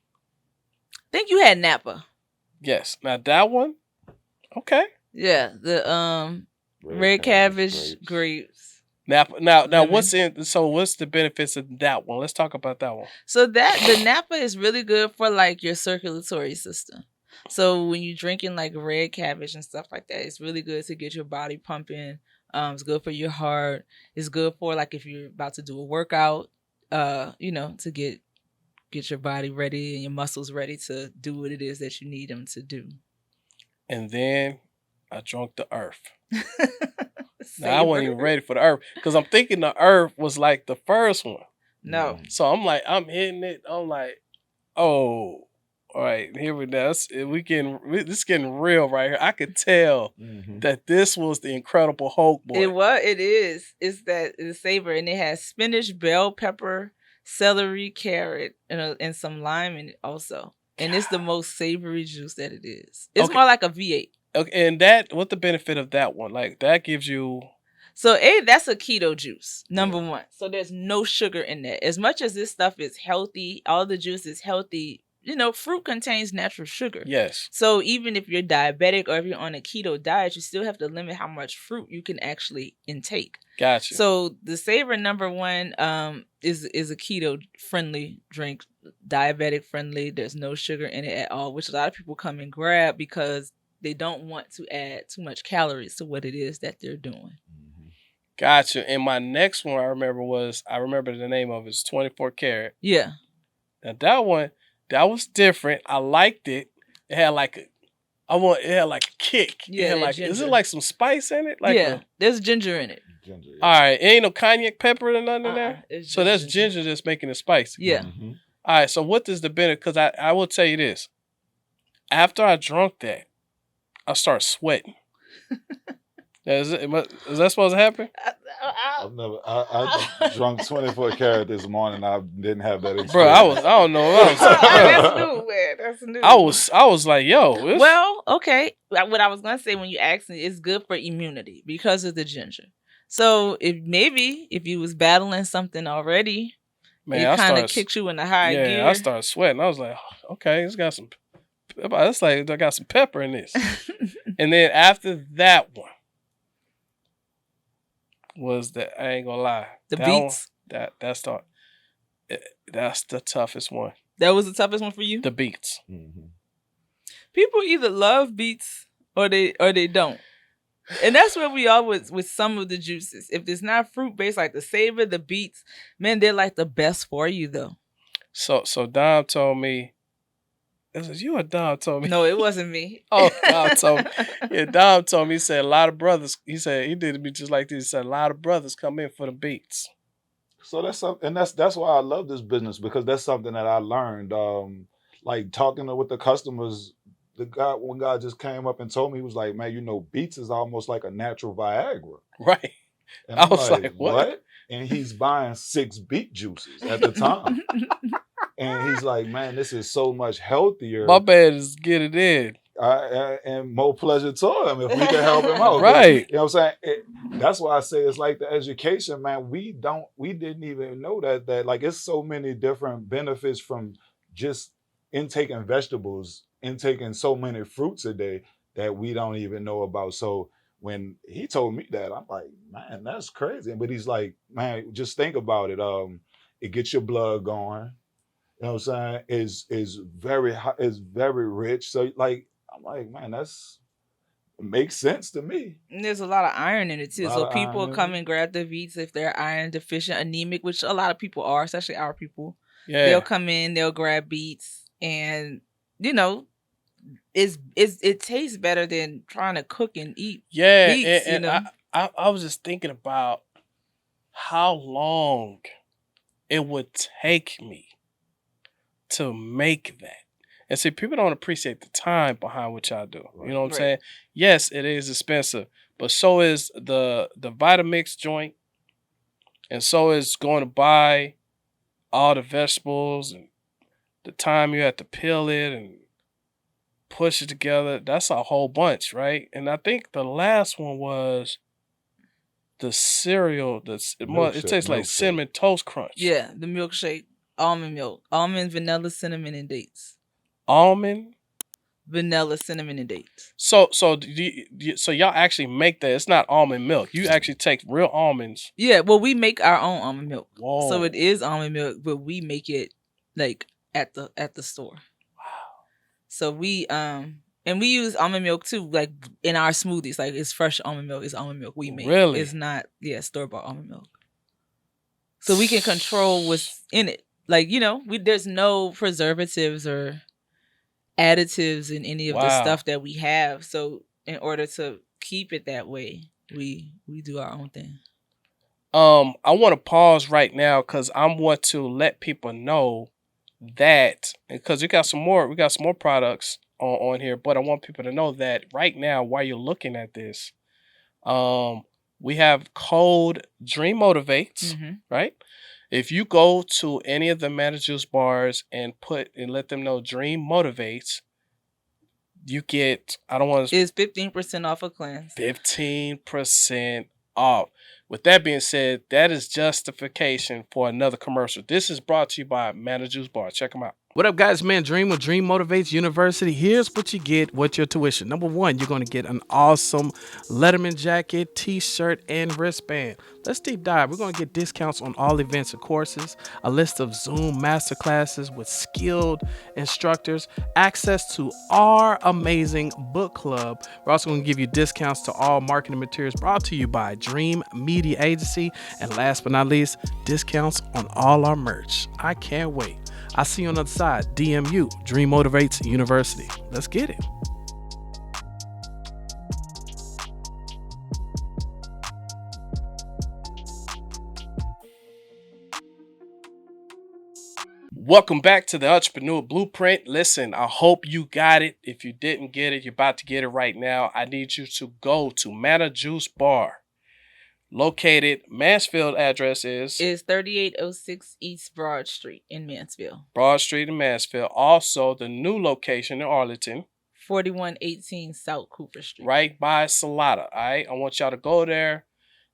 Think you had Napa. Yes. Now that one, okay. Yeah, the red cabbage grapes. Now, Lemon. what's the benefits of that one? Let's talk about that one. So that the Napa is really good for like your circulatory system. So when you're drinking like red cabbage and stuff like that, it's really good to get your body pumping. It's good for your heart. It's good for like if you're about to do a workout, to get your body ready and your muscles ready to do what it is that you need them to do. And then I drunk the earth. Now, I wasn't even ready for the earth because I'm thinking the earth was like the first one. No. So I'm like, I'm hitting it. I'm like, oh, all right, here we go. This is getting real right here. I could tell that this was the Incredible Hulk boy. It is. It's that the savor, and it has spinach, bell pepper, celery, carrot, and some lime in it also. And it's the most savory juice that it is. It's more like a V8. Okay, and what's the benefit of that one? Like that gives you. So that's a keto juice, number one. So there's no sugar in there. As much as this stuff is healthy, all the juice is healthy. Fruit contains natural sugar. Yes. So even if you're diabetic or if you're on a keto diet, you still have to limit how much fruit you can actually intake. Gotcha. So the Savor number one is a keto friendly drink, diabetic friendly. There's no sugar in it at all, which a lot of people come and grab because they don't want to add too much calories to what it is that they're doing. Gotcha. And my next one I remember the name of it. It's 24 karat. Yeah. Now that was different. I liked it. It had like a kick. Yeah. Is it like some spice in it? There's ginger in it. Ginger, All right. It ain't no cognac pepper or nothing in there. So that's ginger that's making it spicy. Yeah. All right. So what does the benefit? Because I will tell you this. After I drunk that, I started sweating. Is that supposed to happen? I drunk 24 karat this morning. I didn't have that experience. Bro, I don't know. That's new, man. That's new. I was like, yo. Well, okay. What I was gonna say when you asked me, it's good for immunity because of the ginger. So if you was battling something already, it kind of kicks you in the high gear. Yeah, I started sweating. I was like, okay, it's got some. It's like I got some pepper in this. And then after that one was I ain't gonna lie, the beets. That's the toughest one. That was the toughest one for you. The beets. Mm-hmm. People either love beets or they don't. And that's where we are with some of the juices. If it's not fruit based, like the Savor, the beets, man, they're like the best for you though. So Dom told me. Was you or Dom told me? No, it wasn't me. Oh, Dom told me. Yeah, Dom told me. He said a lot of brothers. He said he did me just like this. He said a lot of brothers come in for the beets. So that's something, and that's why I love this business, because that's something that I learned. Like talking with the customers, one guy just came up and told me, he was like, "Man, beets is almost like a natural Viagra." Right. And I was like, "What?" And he's buying 6 beet juices at the time. And he's like, "Man, this is so much healthier." My bad is get it in. And more pleasure to him if we can help him out. Right. You know what I'm saying? That's why I say it's like the education, man. We didn't even know that like it's so many different benefits from just intaking vegetables, intaking so many fruits a day that we don't even know about. So when he told me that, I'm like, man, that's crazy. But he's like, man, just think about it. It gets your blood going. You know what I'm saying? Is very high, is very rich. So like, I'm like, man, it makes sense to me. And there's a lot of iron in it too. So people come and grab the beets if they're iron deficient, anemic, which a lot of people are, especially our people. Yeah. They'll come in, they'll grab beets, and it tastes better than trying to cook and eat. Yeah, beets, and I was just thinking about how long it would take me to make that. And see, people don't appreciate the time behind what y'all do. Right. You know what I'm saying? Yes, it is expensive, but so is the Vitamix joint. And so it's going to buy all the vegetables and the time you have to peel it and push it together. That's a whole bunch, right? And I think the last one was the cereal. It tastes like Milkshake. cinnamon toast crunch. Yeah, the milkshake, almond milk, almond, vanilla, cinnamon, and dates. Almond, Vanilla, cinnamon, and dates. So so y'all actually make that. It's not almond milk. You actually take real almonds. Yeah, well, we make our own almond milk. Whoa. So it is almond milk, but we make it like at the store. Wow. So we and we use almond milk too, like in our smoothies. Like it's fresh almond milk. It's almond milk we make. Really? It's not store-bought almond milk. So we can control what's in it. Like, there's no preservatives or additives in any of the stuff that we have. So in order to keep it that way, we do our own thing. I want to pause right now because I want to let people know that, because we got some more products on here, but I want people to know that right now while you're looking at this, we have code Dream Motivates, right? If you go to any of the Manna Juice bars and let them know Dream Motivates, you get, It's 15% off a cleanse. 15% off. With that being said, that is justification for another commercial. This is brought to you by Manna Juice Bar. Check them out. What up, guys? Man, Dream with Dream Motivates University. Here's what you get with your tuition. Number one, you're going to get an awesome Letterman jacket, t-shirt, and wristband. Let's deep dive. We're going to get discounts on all events and courses, a list of Zoom masterclasses with skilled instructors, access to our amazing book club. We're also going to give you discounts to all marketing materials brought to you by Dream Media Agency. And last but not least, discounts on all our merch. I can't wait. I'll see you on the other side. DMU, Dream Motivates University. Let's get it. Welcome back to the Entrepreneur Blueprint. Listen, I hope you got it. If you didn't get it, you're about to get it right now. I need you to go to Manna Juice Bar. Located, Mansfield address is 3806 East Broad Street in Mansfield. Broad Street in Mansfield. Also, the new location in Arlington, 4118 South Cooper Street. Right by Salata. All right. I want y'all to go there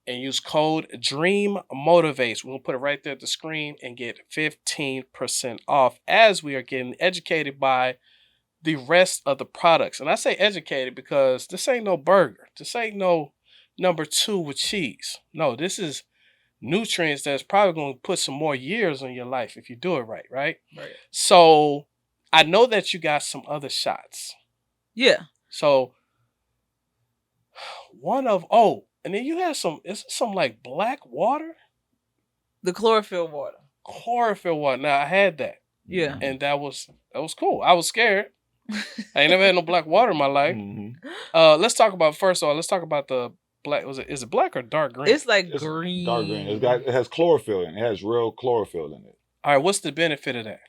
and use code Dream Motivates. We're going to put it right there at the screen and get 15% off as we are getting educated by the rest of the products. And I say educated because this ain't no burger. This ain't no number 2 with cheese. No, this is nutrients that's probably going to put some more years on your life if you do it right? Right. So I know that you got some other shots. Yeah. So and then you have some like black water? The chlorophyll water. Chlorophyll water. Now I had that. Yeah. And that was cool. I was scared. I ain't never had no black water in my life. Let's talk about the black. Is it black or dark green? It's green. Dark green. It has chlorophyll in it. It has real chlorophyll in it. All right, what's the benefit of that?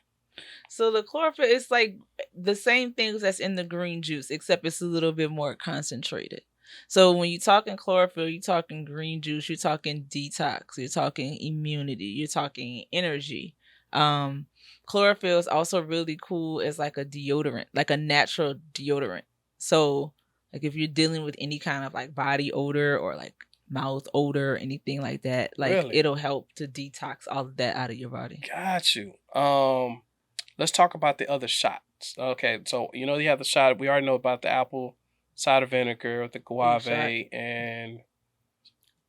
So the chlorophyll is like the same things that's in the green juice, except it's a little bit more concentrated. So when you're talking chlorophyll, you're talking green juice, you're talking detox, you're talking immunity, you're talking energy. Chlorophyll is also really cool as like a deodorant, like a natural deodorant. So like if you're dealing with any kind of like body odor or like mouth odor or anything like that, like it'll help to detox all of that out of your body. Got you. Let's talk about the other shots. Okay, so you have the shot. We already know about the apple cider vinegar, the guave, and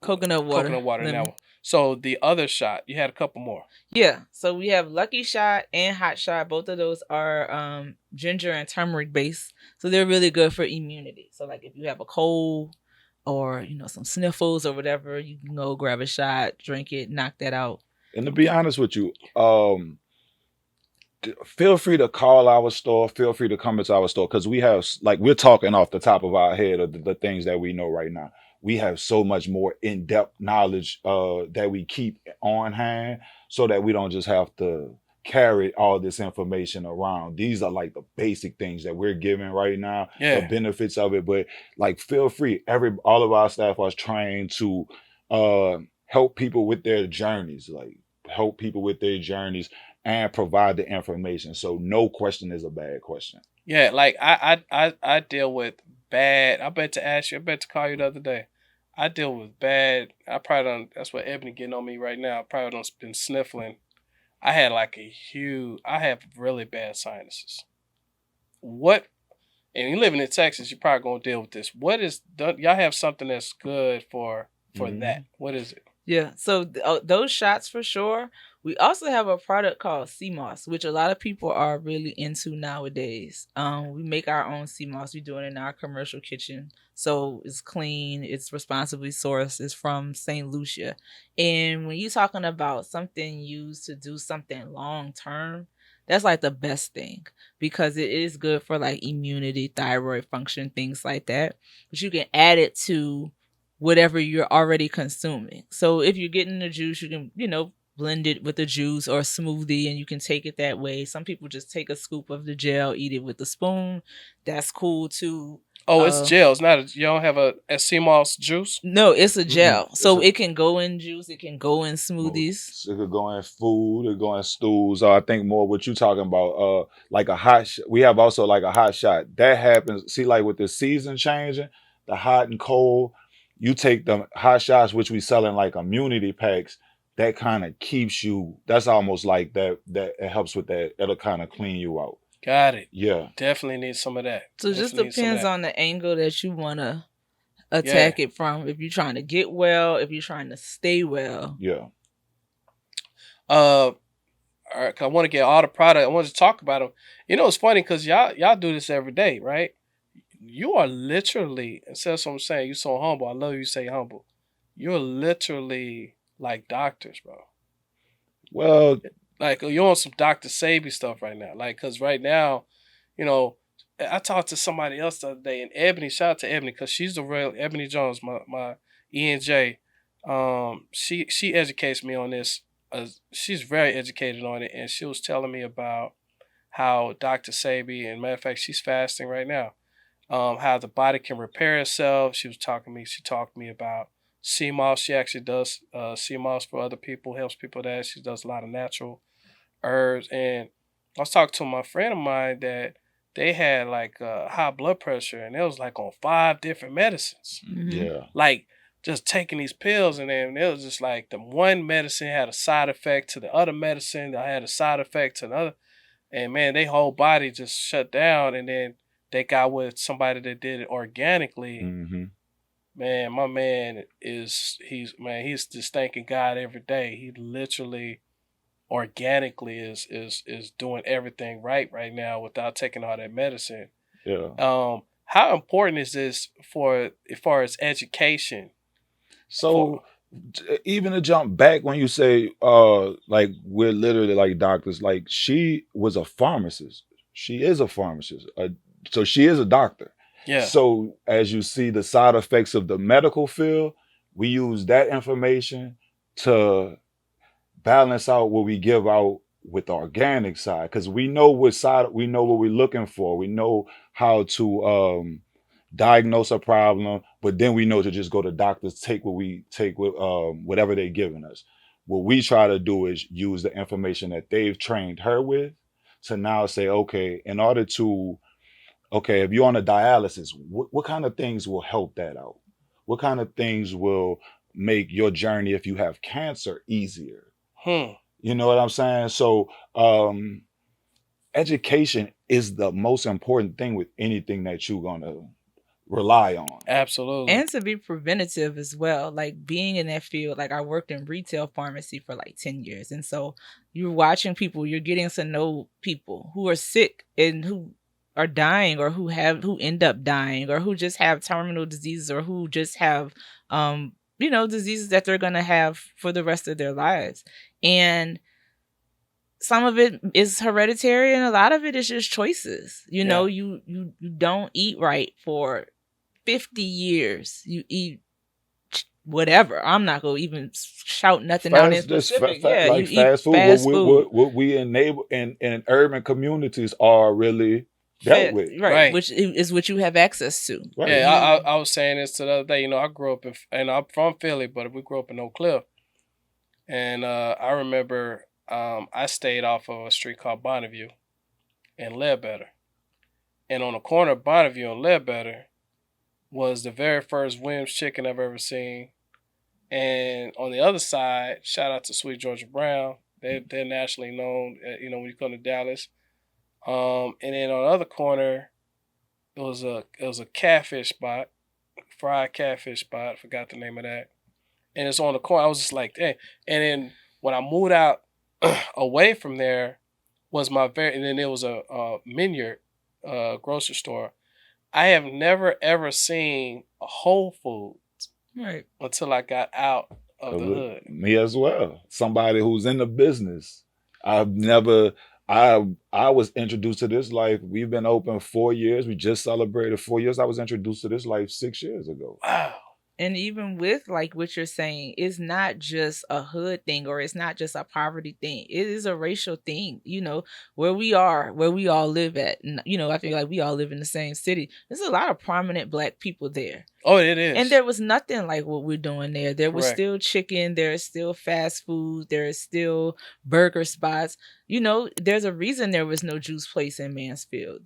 coconut water. Now, so the other shot, you had a couple more. Yeah. So we have Lucky Shot and Hot Shot. Both of those are ginger and turmeric based. So they're really good for immunity. So like if you have a cold or some sniffles or whatever, you can go grab a shot, drink it, knock that out. And to be honest with you, feel free to call our store. Feel free to come into our store because we have, like, we're talking off the top of our head of the things that we know right now. We have so much more in-depth knowledge that we keep on hand so that we don't just have to carry all this information around. These are like the basic things that we're giving right now, the benefits of it. But like, feel free. All of our staff are trained to help people with their journeys, like help people with their journeys and provide the information. So no question is a bad question. Yeah, like I deal with bad. I bet to ask you. I bet to call you the other day. I deal with bad. I probably don't. That's what Ebony getting on me right now. I probably don't been sniffling. I had like a huge. I have really bad sinuses. What? And you living in Texas, you're probably gonna deal with this. What is? Y'all have something that's good for that? Mhm. What is it? Yeah, so those shots for sure. We also have a product called sea moss, which a lot of people are really into nowadays. We make our own sea moss. We do it in our commercial kitchen, so it's clean, it's responsibly sourced, it's from Saint Lucia. And when you're talking about something used to do something long term, that's like the best thing because it is good for like immunity, thyroid function, things like that. But you can add it to whatever you're already consuming. So if you're getting the juice, you can, blend it with the juice or a smoothie and you can take it that way. Some people just take a scoop of the gel, eat it with a spoon. That's cool too. Oh, it's gel. It's not. You don't have a sea moss juice. No, it's a Mm-mm. gel. So it can go in juice, it can go in smoothies. So it could go in food, it could go in stews. Or I think more what you talking about, like a hot. We have also like a hot shot that happens. See, like with the season changing, the hot and cold. You take the hot shots, which we sell in like immunity packs. That kind of keeps you. That's almost like that. That it helps with that. It'll kind of clean you out. Got it. Yeah. Definitely need some of that. So it just Definitely need some of depends that. on the angle that you want to attack it from. If you're trying to get well, if you're trying to stay well. Yeah. All right, 'cause I want to get all the product. I want to talk about them. It's funny because y'all do this every day, right? You are literally, instead of someone saying you so humble. I love you say humble. You're literally like doctors, bro. Well, Like you're on some Dr. Sabi stuff right now. Like, cause right now, you know, I talked to somebody else the other day, and Ebony, shout out to Ebony, cause she's the real Ebony Jones, my ENJ. She educates me on this. She's very educated on it, and she was telling me about how Dr. Sabi, and matter of fact, she's fasting right now. How the body can repair itself. She talked to me about CMOS. She actually does CMOS for other people, helps people with that. She does a lot of natural herbs. And I was talking to my friend of mine that they had like high blood pressure and it was like on 5 different medicines. Mhm. yeah. Like just taking these pills, and then it was just like the one medicine had a side effect to the other medicine that had a side effect to the other. And man, their whole body just shut down. And then they got with somebody that did it organically. Mm-hmm. Man, my man he's just thanking God every day. He literally organically is doing everything right now without taking all that medicine. Yeah. How important is this for as far as education? So even to jump back when you say like we're literally like doctors, like she was a pharmacist. She is a pharmacist. So she is a doctor. Yeah. So as you see the side effects of the medical field, we use that information to balance out what we give out with the organic side, because we know we know what we're looking for. We know how to diagnose a problem, but then we know to just go to doctors, take what we take with whatever they're giving us. What we try to do is use the information that they've trained her with to now say, okay, in order to, okay, if you're on a dialysis, what kind of things will help that out? What kind of things will make your journey if you have cancer easier? You know what I'm saying? So education is the most important thing with anything that you're gonna rely on. Absolutely. And to be preventative as well, like being in that field. Like I worked in retail pharmacy for like 10 years, and so you're watching people, you're getting to know people who are sick and who are dying, or who end up dying, or who just have terminal diseases, or who just have diseases that they're gonna have for the rest of their lives. And some of it is hereditary, and a lot of it is just choices. You don't eat right for 50 years. You eat whatever. I'm not gonna even shout nothing out in specific. Like you fast eat food. fast food. What we enable in urban communities are really dealt with. Right, which is what you have access to. Right. Yeah, I was saying this to the other day. I grew up and I'm from Philly, but we grew up in Oak Cliff. And I remember I stayed off of a street called Bonneview in Ledbetter. And on the corner of Bonneview and Ledbetter was the very first Williams chicken I've ever seen. And on the other side, shout out to Sweet Georgia Brown. They're nationally known, when you come to Dallas. And then on the other corner, it was a catfish spot, fried catfish spot. I forgot the name of that. And it's on the corner. I was just like, dang. And then when I moved out away from there, was my very, and then there was a Minyard grocery store. I have never ever seen a Whole Foods Right. until I got out of the hood. Me as well. Somebody who's in the business. I've never. I was introduced to this life. We've been open 4 years. We just celebrated 4 years. I was introduced to this life 6 years ago. Wow. And even with like what you're saying, it's not just a hood thing or it's not just a poverty thing. It is a racial thing, where we all live at. And, I feel like we all live in the same city. There's a lot of prominent Black people there. Oh, it is. And there was nothing like what we're doing there. There was Correct. still chicken. There is still fast food. There is still burger spots. There's a reason there was no juice place in Mansfield.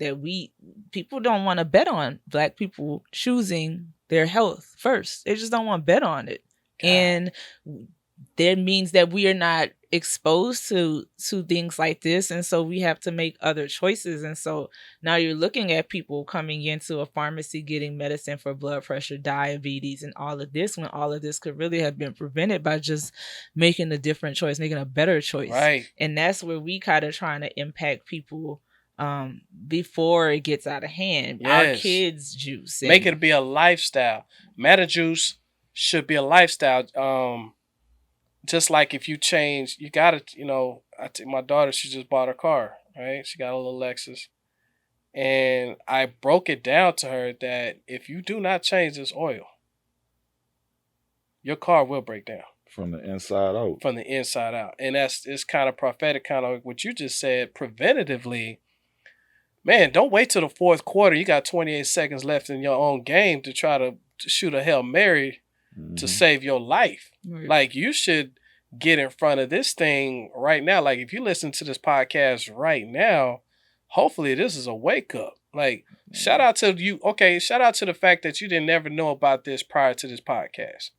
People don't want to bet on Black people choosing their health first. They just don't want to bet on it. God. And that means that we are not exposed to things like this, and so we have to make other choices. And so now you're looking at people coming into a pharmacy getting medicine for blood pressure, diabetes, and all of this, when all of this could really have been prevented by just making a different choice, making a better choice. Right. And that's where we kind of trying to impact people before it gets out of hand. Yes. Our kids' juice, make it be a lifestyle. Manna Juice should be a lifestyle. Just like if you change, you gotta, my daughter, she just bought her car, right? She got a little Lexus. And I broke it down to her that if you do not change this oil, your car will break down. From the inside out. From the inside out. And it's kind of prophetic, kind of what you just said, preventatively. Man, don't wait till the fourth quarter. You got 28 seconds left in your own game to try to shoot a Hail Mary to save your life. Right. Like, you should get in front of this thing right now. Like, if you listen to this podcast right now, hopefully this is a wake up. Like, shout out to you. Okay, shout out to the fact that you didn't ever know about this prior to this podcast.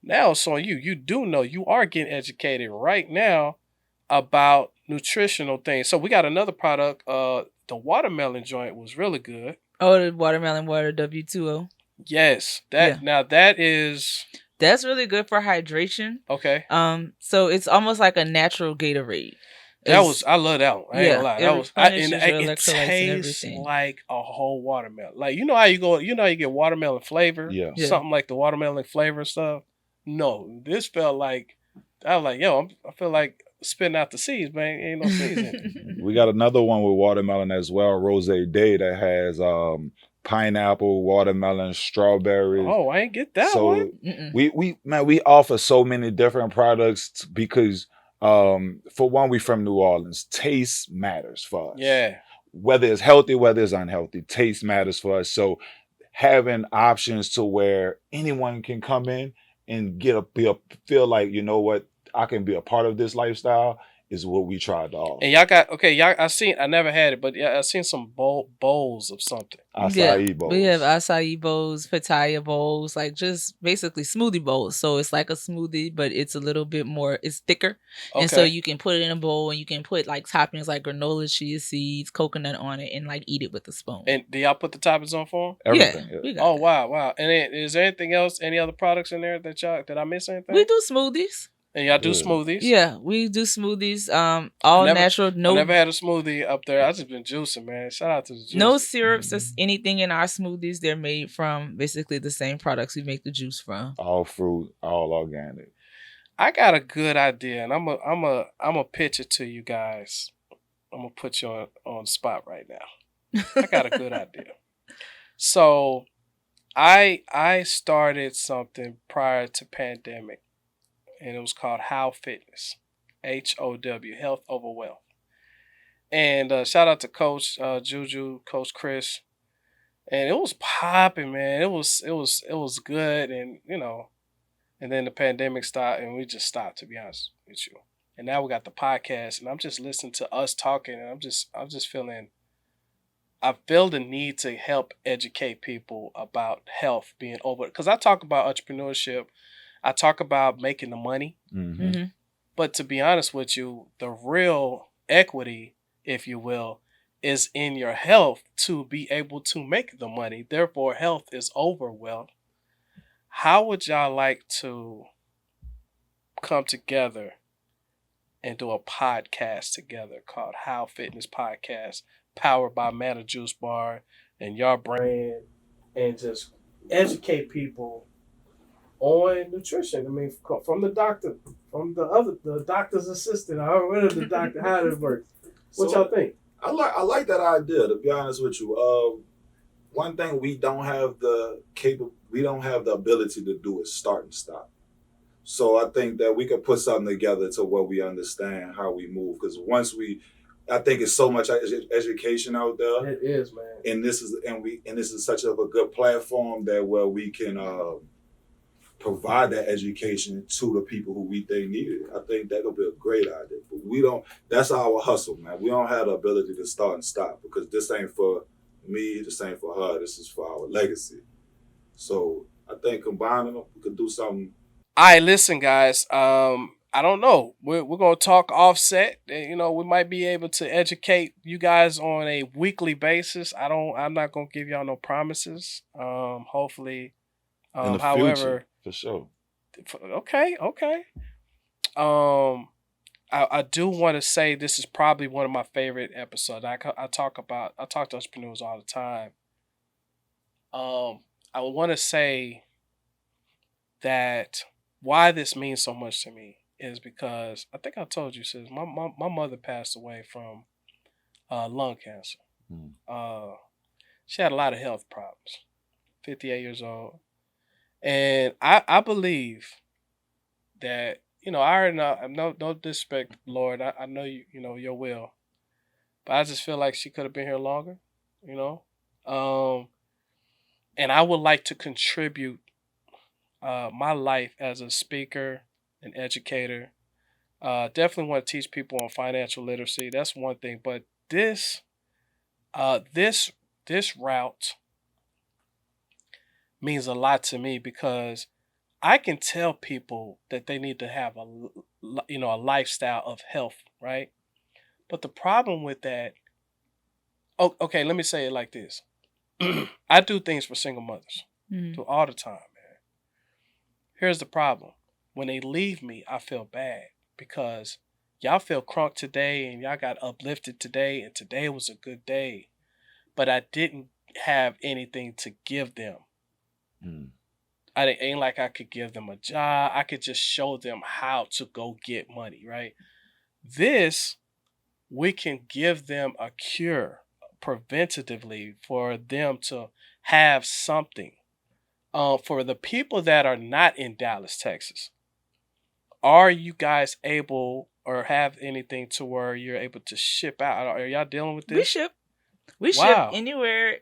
Now it's on you. You do know. You are getting educated right now about nutritional things. So we got another product. The watermelon joint was really good. Oh, the watermelon water W2O. Yes, now that's really good for hydration. Okay. So it's almost like a natural Gatorade. I love that one. I ain't gonna lie. It tastes and like a whole watermelon. Like, how you get watermelon flavor? Yeah. Something like the watermelon flavor stuff. No, this felt like, I was like, I feel like spitting out the seeds, man. Ain't no seeds in it. We got another one with watermelon as well, Rose Day, that has pineapple, watermelon, strawberries. Oh, I ain't get that one. We offer so many different products because for one, we from New Orleans. Taste matters for us. Yeah. Whether it's healthy, whether it's unhealthy, taste matters for us. So having options to where anyone can come in and feel like, I can be a part of this lifestyle is what we tried to offer. And I never had it, but I seen some bowls of something. Acai bowls. We have acai bowls, pitaya bowls, like just basically smoothie bowls. So it's like a smoothie, but it's a little bit more, it's thicker. Okay. And so you can put it in a bowl and you can put like toppings like granola, chia seeds, coconut on it and like eat it with a spoon. And do y'all put the toppings on for them? Everything. Yeah. Oh, wow. And then, is there anything else, any other products in there did I miss anything? We do smoothies. And y'all do smoothies? Yeah, we do smoothies. All natural. No, I never had a smoothie up there. I just been juicing, man. Shout out to the juice. No syrups or anything in our smoothies. They're made from basically the same products we make the juice from. All fruit, all organic. I got a good idea, and I'm a pitch it to you guys. I'm gonna put you on the spot right now. I got a good idea. So, I started something prior to pandemic. And it was called How Fitness, HOW, Health Over Wealth. And shout out to Coach Juju, Coach Chris, and it was popping, man. It was good, and and then the pandemic stopped, and we just stopped. To be honest with you, and now we got the podcast, and I'm just listening to us talking, and I'm just feeling. I feel the need to help educate people about health being over because I talk about entrepreneurship, I talk about making the money, Mm-hmm. Mm-hmm. but to be honest with you, the real equity, if you will, is in your health to be able to make the money. Therefore, health is over wealth. How would y'all like to come together and do a podcast together called How Fitness Podcast, powered by Manna Juice Bar and your brand, and just educate people on nutrition? I mean, from the doctor, from the doctor's assistant, I heard the doctor how it works. What y'all think? I like that idea. To be honest with you, one thing we don't have the ability to do is start and stop. So I think that we could put something together to where we understand how we move. Because I think it's so much education out there, It is, man. and this is such of a good platform that where we can provide that education to the people who we think need it. I think that could be a great idea. But we don't. That's our hustle, man. We don't have the ability to start and stop because this ain't for me. This ain't for her. This is for our legacy. So I think combining them, we could do something. All right, listen, guys. I don't know. We're gonna talk offset. You know, we might be able to educate you guys on a weekly basis. I'm not gonna give y'all no promises. Hopefully. In the However, future, for sure. okay, okay. I do want to say this is probably one of my favorite episodes. I talk to entrepreneurs all the time. I want to say that why this means so much to me is because I think I told you, sis, my mother passed away from lung cancer. Mm. She had a lot of health problems. 58 years old, and I believe that I already know. No disrespect, Lord. I know you know your will, but I just feel like she could have been here longer. You know, and I would like to contribute my life as a speaker, an educator. Definitely want to teach people on financial literacy. That's one thing. But uh, this, this route means a lot to me because I can tell people that they need to have a lifestyle of health, right? But the problem with that, oh, okay, let me say it like this: I do things for single mothers, Mm-hmm. do all the time. Here's the problem. When they leave me, I feel bad because y'all feel crunk today and y'all got uplifted today and today was a good day. But I didn't have anything to give them. Mm. I ain't like I could give them a job. I could just show them how to go get money, right? This, we can give them a cure preventatively for them to have something. For the people that are not in Dallas, Texas, are you guys able or have anything to where you're able to ship out? Are y'all dealing with We this? ship. We ship Wow. anywhere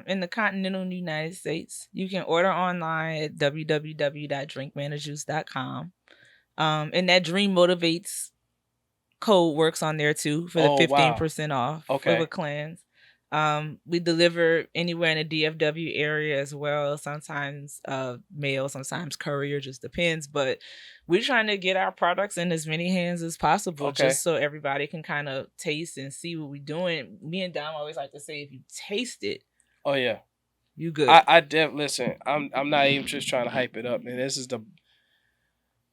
in the continental United States. You can order online at www.drinkmannajuice.com. And that Dream Motivates code works on there too for the Oh, wow. 15% off for Okay. the cleanse. We deliver anywhere in the DFW area as well. Sometimes mail, sometimes courier, just depends. But we're trying to get our products in as many hands as possible, Okay. just so everybody can kind of taste and see what we're doing. Me and Dom always like to say, if you taste it, Oh yeah. you good. Listen. I'm not even just trying to hype it up, man. This is the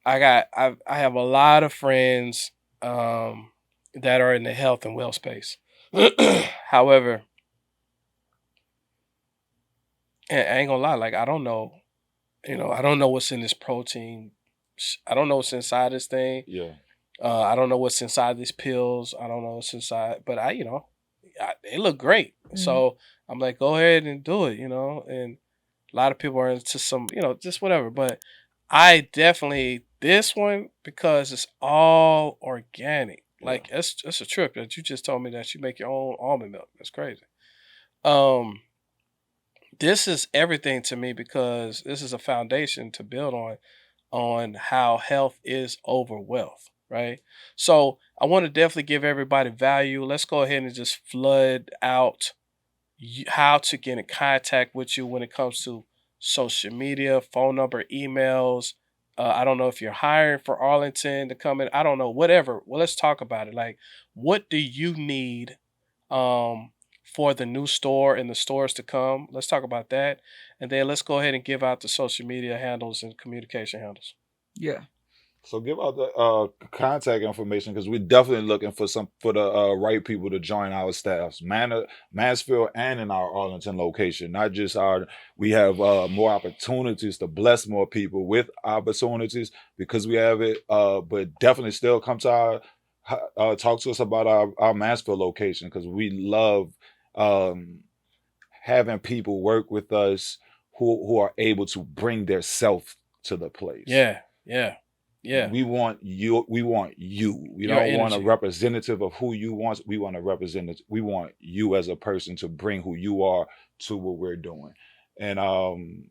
I have a lot of friends that are in the health and well space. However, I ain't gonna lie. Like I don't know. I don't know what's in this protein. I don't know what's inside this thing. Yeah. I don't know what's inside these pills. I don't know what's inside, but they look great. So I'm like, go ahead and do it, And a lot of people are into some, just whatever. But I definitely this one because it's all organic. Like it's a trip that you just told me that you make your own almond milk. That's crazy. Um, this is everything to me because this is a foundation to build on. on how health is over wealth, right? So I want to definitely give everybody value. Let's go ahead and just flood out how to get in contact with you when it comes to social media, phone number, emails. I don't know if you're hiring for Arlington to come in. I don't know, whatever. Well, let's talk about it. Like, what do you need um, for the new store and the stores to come? Let's talk about that. And then let's go ahead and give out the social media handles and communication handles. Yeah. So give out the contact information because we're definitely looking for the right people to join our staffs, Mansfield, and in our Arlington location. Not just we have more opportunities to bless more people with opportunities because we have it. But definitely still come to talk to us about our Mansfield location because we love having people work with us who are able to bring their self to the place. Yeah, yeah. Yeah. We want you. We want you. We Your don't want a energy. representative of who you want. We want a representative. We want you as a person to bring who you are to what we're doing. And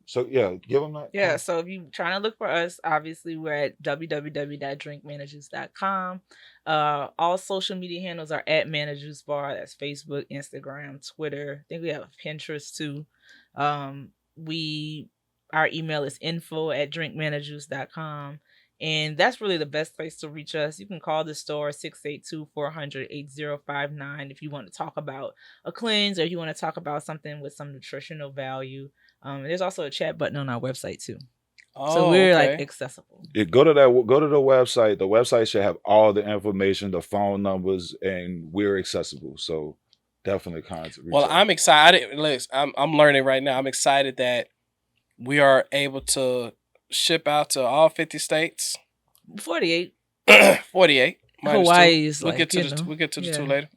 so yeah, give them that. Yeah, so if you're trying to look for us, obviously we're at www.drinkmanajuice.com. All social media handles are at Manna Juice Bar. That's Facebook, Instagram, Twitter. I think we have Pinterest too. Our email is info@drinkmanajuice.com. And that's really the best place to reach us. You can call the store 682-400-8059 if you want to talk about a cleanse or you want to talk about something with some nutritional value. There's also a chat button on our website too. So we're like accessible. Yeah, go to the website. The website should have all the information, the phone numbers, and we're accessible. So definitely contact. Well, I'm excited. Listen, I'm learning right now. I'm excited that we are able to ship out to all 50 states. 48. 48. Hawaii is we'll like, get to the two later.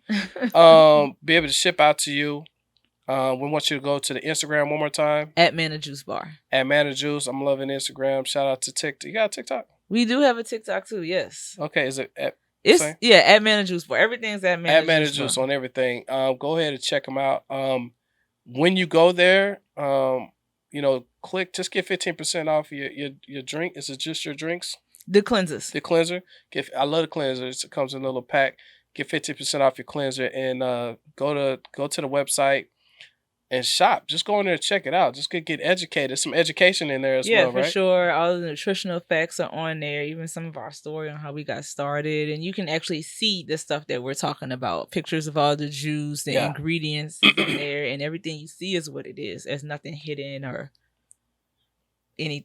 Be able to ship out to you. We want you to go to the Instagram one more time. At Manna Juice Bar. At Manna Juice. I'm loving Instagram. Shout out to TikTok. You got a TikTok? We do have a TikTok too, yes. Okay, is it at at Manna Juice Bar. Everything's at Manna Juice on everything. Go ahead and check them out. When you go there, just get 15% off your drink. Is it just your drinks? The cleansers. The cleanser. I love the cleansers. It comes in a little pack. Get 15% off your cleanser and go to the website and shop. Just go in there and check it out. Just get educated. Some education in there as well, right? Yeah, for sure. All the nutritional facts are on there. Even some of our story on how we got started. And you can actually see the stuff that we're talking about. Pictures of all the juice, the ingredients in there. And everything you see is what it is. There's nothing hidden or any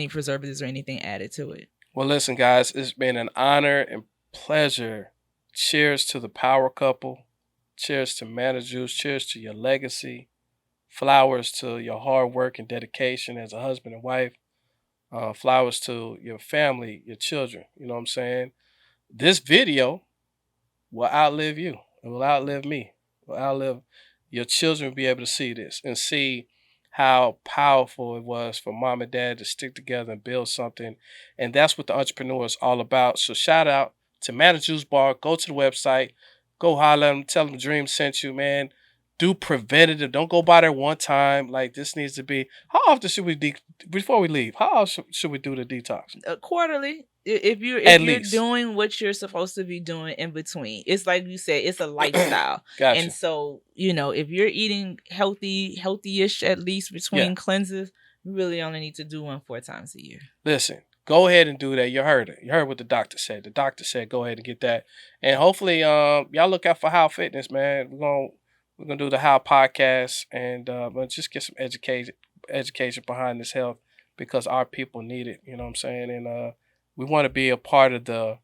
preservatives or anything added to it. Well, listen, guys. It's been an honor and pleasure. Cheers to the power couple. Cheers to Manna Juice. Cheers to your legacy. Flowers to your hard work and dedication as a husband and wife. Flowers to your family, your children. You know what I'm saying? This video will outlive you. It will outlive me. It will outlive your children will be able to see this and see how powerful it was for mom and dad to stick together and build something. And that's what the entrepreneur is all about. So shout out to Manna Juice Bar. Go to the website. Go holler at them. Tell them Dream sent you, man. Do preventative. Don't go by there one time. Like, this needs to be. How often should we before we leave? How often should we do the detox? Quarterly. If you're doing what you're supposed to be doing in between, it's like you said, it's a lifestyle. Gotcha. And so, if you're eating healthy-ish at least between cleanses, you really only need to do 4 times a year. Listen, go ahead and do that. You heard it. You heard what the doctor said. The doctor said go ahead and get that. And hopefully, y'all look out for How Fitness, man. We're gonna do the How podcast and just get some education behind this health because our people need it. You know what I'm saying? And we want to be a part of the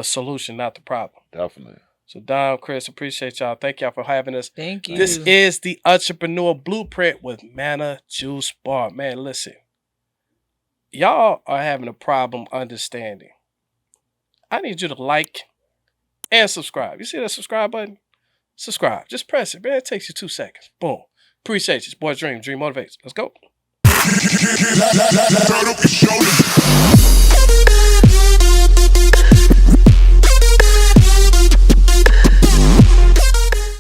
solution, not the problem. Definitely. So Dom, Chris, appreciate y'all. Thank y'all for having us. Thank you. This is the Entrepreneur Blueprint with Manna Juice Bar. Man, listen. Y'all are having a problem understanding. I need you to like and subscribe. You see that subscribe button? Subscribe. Just press it, man. It takes you 2 seconds. Boom. Appreciate you. It's Boy Dream. Dream motivates. Let's go.